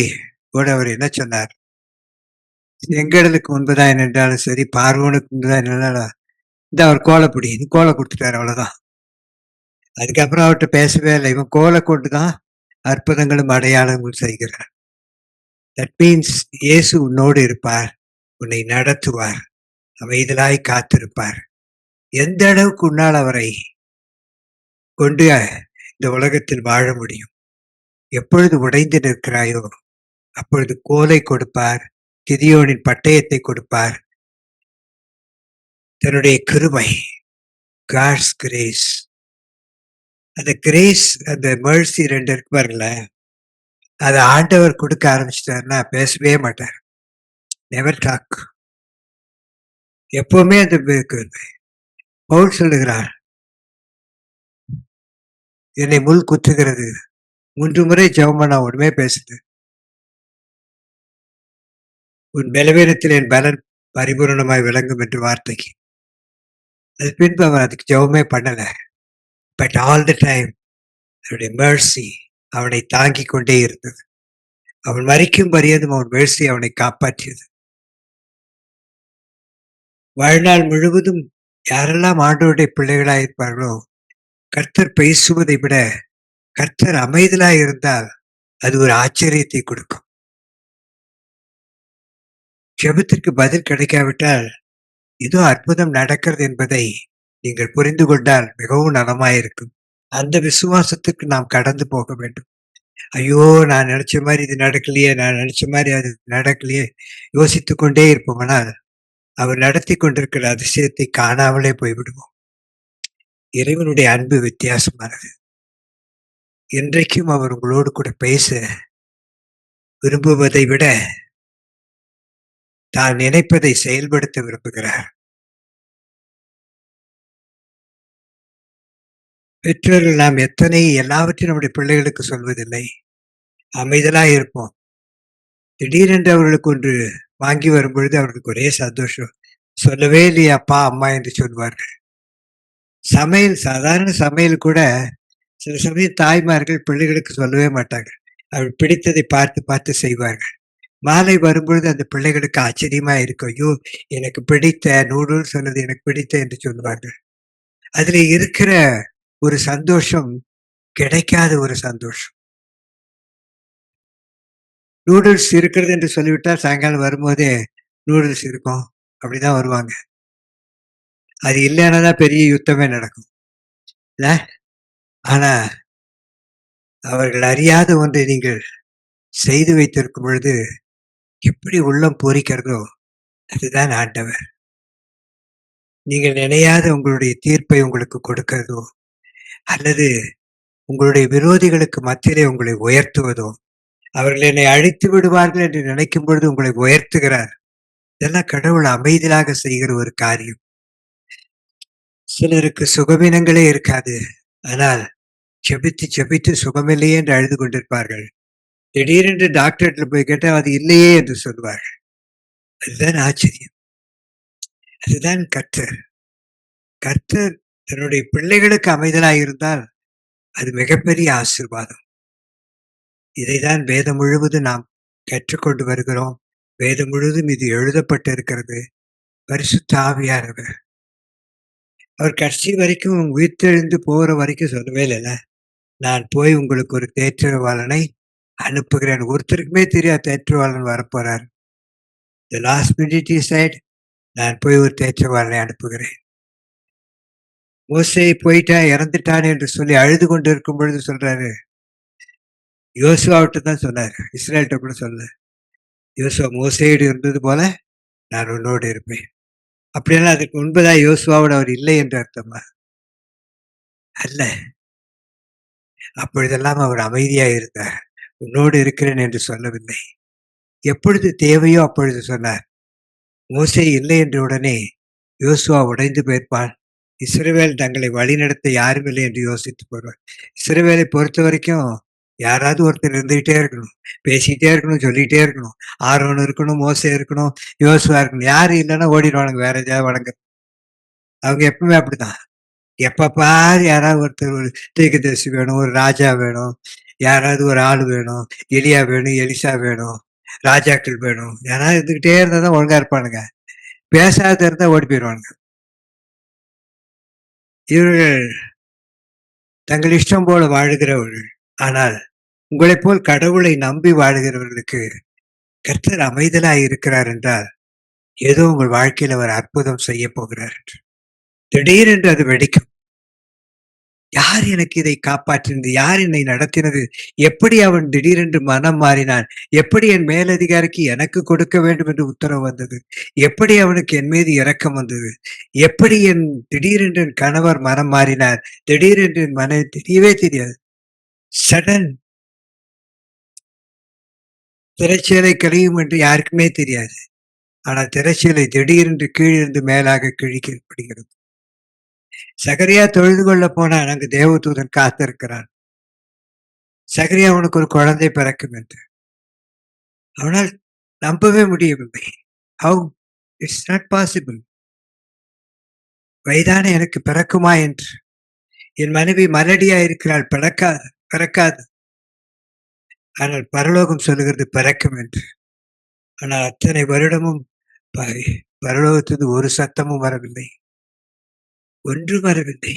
கூட அவர் என்ன சொன்னார்? செங்கடலுக்கு முன்புதான் நின்றாலும் சரி, பார்வோனுக்கு முன்புதான் நின்றாலும் இந்த அவர் கோலப்பொடி இது கோலை கொடுத்துட்டாரு, அவ்வளவுதான். அதுக்கப்புறம் அவர்கிட்ட பேசவே இல்லை. இவன் கோலை கொண்டுதான் அற்புதங்களும் அடையாளங்களும் செய்கிறார். தட் மீன்ஸ் இயேசு உன்னோடு இருப்பார், உன்னை நடத்துவார், அமைதலாய் காத்திருப்பார். எந்த அளவுக்கு உன்னால் அவரை கொண்டு இந்த உலகத்தில் வாழ முடியும்? எப்பொழுது உடைந்து நிற்கிறாயோ அப்பொழுது கோலை கொடுப்பார், கிதியோனின் பட்டயத்தை கொடுப்பார். தன்னுடைய கிருபை, காட்ஸ் கிரேஸ். அந்த கிரேஸ், அந்த மெர்சி 2 இருக்கு பாருங்களேன். அதை ஆண்டவர் கொடுக்க ஆரம்பிச்சிட்டாருன்னா பேசவே மாட்டார். Never talk. எப்பவுமே அந்த பவுல் சொல்லுகிறார், என்னை முள் குத்துகிறது, 3 முறை ஜெபம் பண்ண உடனே பேசுது. உன் பலவீனத்தில் என் பலன் பரிபூரணமாய் விளங்கும் என்று வார்த்தைக்கு. அது பின்பு அவர் அதுக்கு ஜெபமே பண்ணல. பட் ஆல் த டைம் அவருடைய மெர்சி அவனை தாங்கிக் கொண்டே இருந்தது. அவன் மரிக்கும் பரியதும் அவன் மெர்சி அவனை காப்பாற்றியது. வாழ்நாள் முழுவதும் யாரெல்லாம் ஆண்டவருடைய பிள்ளைகளாயிருப்பார்களோ, கர்த்தர் பேசுவதை விட கர்த்தர் அமைதலாய் இருந்தால் அது ஒரு ஆச்சரியத்தை கொடுக்கும். ஜெபத்திற்கு பதில் கிடைக்காவிட்டால் ஏதோ அற்புதம் நடக்கிறது என்பதை நீங்கள் புரிந்து கொண்டால் மிகவும் நலமாயிருக்கும். அந்த விசுவாசத்துக்கு நாம் கடந்து போக வேண்டும். ஐயோ, நான் நினைச்ச மாதிரி இது நடக்கலையே, நான் நினைச்ச மாதிரி அது நடக்கலையே, யோசித்துக் கொண்டே இருப்போம்னால் அவர் நடத்தி கொண்டிருக்கிற அதிசயத்தை காணாமலே போய்விடுவோம். இறைவனுடைய அன்பு வித்தியாசமானது. என்றைக்கும் அவர் உங்களோடு கூட பேச விரும்புவதை விட தான் நினைப்பதை செயல்படுத்த விரும்புகிறார். பெற்றோர்கள் நாம் எல்லாவற்றையும் நம்முடைய பிள்ளைகளுக்கு சொல்வதில்லை. அமைதலாய் இருப்போம். திடீரென்று அவர்களுக்கு ஒன்று வாங்கி வரும்பொழுது அவர்களுக்கு ஒரே சந்தோஷம். சொல்லவே இல்லையா அப்பா அம்மா என்று சொல்வார்கள். சாதாரண சமையல் கூட சில சமயம் தாய்மார்கள் பிள்ளைகளுக்கு சொல்லவே மாட்டார்கள். அவர்கள் பிடித்ததை பார்த்து பார்த்து செய்வார்கள். மாலை வரும்பொழுது அந்த பிள்ளைகளுக்கு ஆச்சரியமா இருக்கும். ஐயோ, எனக்கு பிடித்த நூடுல்ஸ் சொன்னது எனக்கு பிடித்த என்று சொல்வார்கள். அதுல இருக்கிற ஒரு சந்தோஷம் கிடைக்காத ஒரு சந்தோஷம். நூடுல்ஸ் இருக்கிறது என்று சொல்லிவிட்டால் சாயங்காலம் வரும்போதே நூடுல்ஸ் இருக்கும், அப்படிதான் வருவாங்க. அது இல்லைன்னா தான் பெரிய யுத்தமே நடக்கும் இல்ல? ஆனா அவர்கள் அறியாத ஒன்றை நீங்கள் செய்து வைத்திருக்கும் பொழுது எப்படி உள்ளம் பூரிக்கிறதோ அதுதான் ஆண்டவர். நீங்கள் நினையாத உங்களுடைய தீர்ப்பை உங்களுக்கு கொடுக்கிறதோ அல்லது உங்களுடைய விரோதிகளுக்கு மத்தியிலே உங்களை உயர்த்துவதோ, அவர்கள் என்னை அழித்து விடுவார்கள் என்று நினைக்கும் பொழுது உங்களை உயர்த்துகிறார். இதெல்லாம் கடவுள் அமைதியாக செய்கிற ஒரு காரியம். சிலருக்கு சுகவீனங்களே இருக்காது, ஆனால் ஜெபித்து ஜெபித்து சுகமில்லையே என்று அழுது கொண்டிருப்பார்கள். திடீரென்று டாக்டர்கிட்ட போய் கேட்டால் அது இல்லையே என்று சொல்வார்கள். அதுதான் ஆச்சரியம். அதுதான் கர்த்தர். கர்த்தர் தன்னுடைய பிள்ளைகளுக்கு அமைதலாக இருந்தால் அது மிகப்பெரிய ஆசீர்வாதம். இதைதான் வேதம் முழுவதும் நாம் கற்றுக்கொண்டு வருகிறோம். வேதம் முழுவதும் இது எழுதப்பட்டு இருக்கிறது. பரிசுத்த ஆவியானவர் அவர் கடைசி வரைக்கும் உயிர்த்தெழுந்து போகிற வரைக்கும் சொல்லவே இல்லைல்ல, நான் போய் உங்களுக்கு ஒரு தேற்றவாளனை அனுப்புகிறேன். ஒருத்தருக்குமே தெரியாது தேற்றவாளன் வரப்போறார். The last minute he said, நான் போய் ஒரு தேற்றவாளனை அனுப்புகிறேன். மோசே போயிட்டான், இறந்துட்டான் என்று சொல்லி அழுது கொண்டு இருக்கும் பொழுது சொல்றாரு, யோசுவாவிட்ட தான் சொன்னார், இஸ்ரேல்கிட்ட கூட சொல்ல. யோசுவா மோசேயோடு இருந்தது போல நான் உன்னோடு இருப்பேன். அப்படியெல்லாம் அதுக்கு முன்பதான் யோசுவாவோடு அவர் இல்லை என்று அர்த்தமா? அல்ல. அப்பொழுதெல்லாம் அவர் அமைதியாய் இருந்தார். உன்னோடு இருக்கிறேன் என்று சொல்லவில்லை. எப்பொழுது தேவையோ அப்பொழுது சொன்னார். மோசே இல்லை என்ற உடனே யோசுவா உடைந்து போயிருப்பான். இஸ்ரவேல் தங்களை வழிநடத்த யாரும் இல்லை என்று யோசித்து போடுவார். இஸ்ரவேலை பொறுத்த வரைக்கும் யாராவது ஒருத்தர் இருந்துகிட்டே இருக்கணும், பேசிக்கிட்டே இருக்கணும், சொல்லிக்கிட்டே இருக்கணும். ஆரோன் இருக்கணும், மோசே இருக்கணும், யோசுவா இருக்கணும். யாரும் இல்லைன்னா ஓடிடுவானுங்க வேற எதாவது வணங்க. அவங்க எப்பவுமே அப்படிதான். எப்ப பாரு யாராவது ஒருத்தர் ஒரு தீர்க்கதரிசி வேணும், ஒரு ராஜா வேணும், யாராவது ஒரு ஆள் வேணும், எலியா வேணும், எலிசா வேணும், ராஜாக்கள் வேணும். யாராவது இருந்துகிட்டே இருந்தா தான் ஒழுங்கா இருப்பானுங்க. பேசாத இருந்தா ஓடி போயிடுவானுங்க. இவர்கள் தங்கள் இஷ்டம் போல வாழுகிறவர்கள். ஆனால் உங்களைப் போல் கடவுளை நம்பி வாழுகிறவர்களுக்கு கர்த்தர் அமைதலாய் இருக்கிறார் என்றால், ஏதோ உங்கள் வாழ்க்கையில ஒரு அற்புதம் செய்ய போகிறார் என்று. திடீரென்று அது வெடிக்கும். யார் எனக்கு இதை காப்பாற்றினது? யார் என்னை நடத்தினது? எப்படி அவன் திடீரென்று மனம் மாறினான்? எப்படி என் மேலதிகாரிக்கு எனக்கு கொடுக்க வேண்டும் என்று உத்தரவு வந்தது? எப்படி அவனுக்கு என் மீது இரக்கம் வந்தது? எப்படி திடீரென்று என் கணவர் மனம் மாறினார்? திடீரென்று என் மனைவி தெரியவே தெரியாது. சடன் திரைச்சீலை கழியும் என்று யாருக்குமே தெரியாது. ஆனால் திரைச்சீலை திடீரென்று கீழிருந்து மேலாக கிழிக்கப்படுகிறது. சகரியா தொழுது கொள்ள போனான். அங்கு தேவதூதன் காத்திருக்கிறான். சகரியா அவனுக்கு ஒரு குழந்தை பிறக்கும் என்று. அவனால் நம்பவே முடியவில்லை. How it's not possible. வயதான எனக்கு பிறக்குமா என்று. என் மனைவி மலடியா இருக்கிறாள், பிறக்காது. ஆனால் பரலோகம் சொல்லுகிறது பிறக்கும் என்று. ஆனால் அத்தனை வருடமும் பரலோகத்திலிருந்து ஒரு சத்தமும் வரவில்லை, ஒன்றும் வரவில்லை.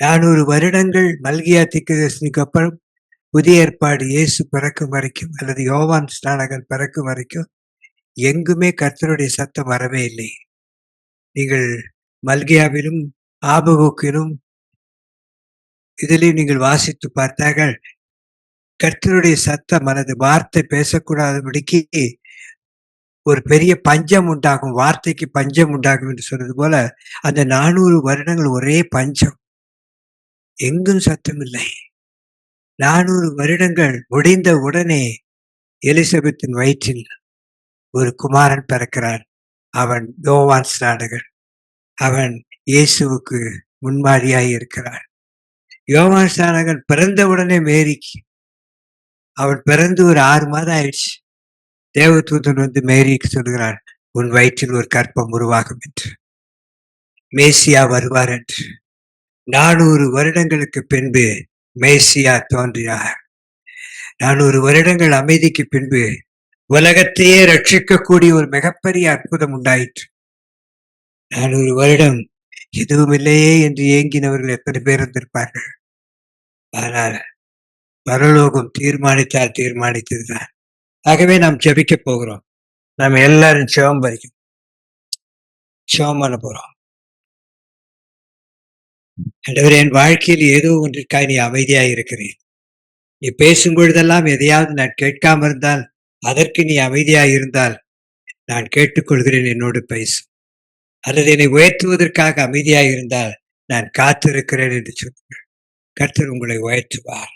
400 வருடங்கள் மல்கியா தீர்க்கதரிசிக்கு அப்புறம் புதிய ஏற்பாடு இயேசு பிறக்கும் வரைக்கும் அல்லது யோவான் ஸ்நானகன் பிறக்கும் வரைக்கும் எங்குமே கர்த்தருடைய சத்தம் வரவே இல்லை. நீங்கள் மல்கியாவிலும் ஆபகுக்கிலும் இதிலையும் நீங்கள் வாசித்து பார்த்தார்கள், கர்த்தருடைய சத்தம் அல்லது வார்த்தை பேசக்கூடாதபடிக்கு ஒரு பெரிய பஞ்சம் உண்டாகும், வார்த்தைக்கு பஞ்சம் உண்டாகும் என்று சொன்னது போல அந்த 400 வருடங்கள் ஒரே பஞ்சம், எங்கும் சத்தம் இல்லை. 400 வருடங்கள் முடிந்த உடனே எலிசபெத்தின் வயிற்றில் ஒரு குமாரன் பிறக்கிறான். அவன் யோவான் ஸ்நானகன். அவன் இயேசுவுக்கு முன்மாதிரியாய் இருக்கிறான். யோவான் ஸ்நானகன் பிறந்தவுடனே மேரிக்கு, அவன் பிறந்து ஒரு 6 மாதம் ஆயிடுச்சு. தேவதூதன் வந்து மேரிக்கு சொல்கிறான், உன் வயிற்றில் ஒரு கற்பம் உருவாகும் என்று, மேசியா வருவார் என்று. 400 வருடங்களுக்கு பின்பு மேசியா தோன்றினார். 400 வருடங்கள் அமைதிக்கு பின்பு உலகத்தையே ரட்சிக்கக்கூடிய ஒரு மிகப்பெரிய அற்புதம் உண்டாயிற்று. 400 வருடம் எதுவும் இல்லையே என்று ஏங்கினவர்கள் எத்தனை பேர் இருந்திருப்பார்கள். ஆனால் பரலோகம் தீர்மானித்தால் தீர்மானித்ததுதான். ஆகவே நாம் ஜெபிக்க போகிறோம். நாம் எல்லாரும் ஜெபம் பண்ண போறோம். ஆண்டவரே, என் வாழ்க்கையில் ஏதோ ஒன்றிற்காக நீ அமைதியாய் இருக்கிறேன். நீ பேசும் பொழுதெல்லாம் எதையாவது நான் கேட்காம இருந்தால், அதற்கு நீ அமைதியாய் இருந்தால் நான் கேட்டுக்கொள்கிறேன், என்னோடு பேசும். அல்லது என்னை உயர்த்துவதற்காக அமைதியாய் இருந்தால் நான் காத்திருக்கிறேன் என்று சொல்லுங்கள். கர்த்தர் உங்களை உயர்த்துவார்.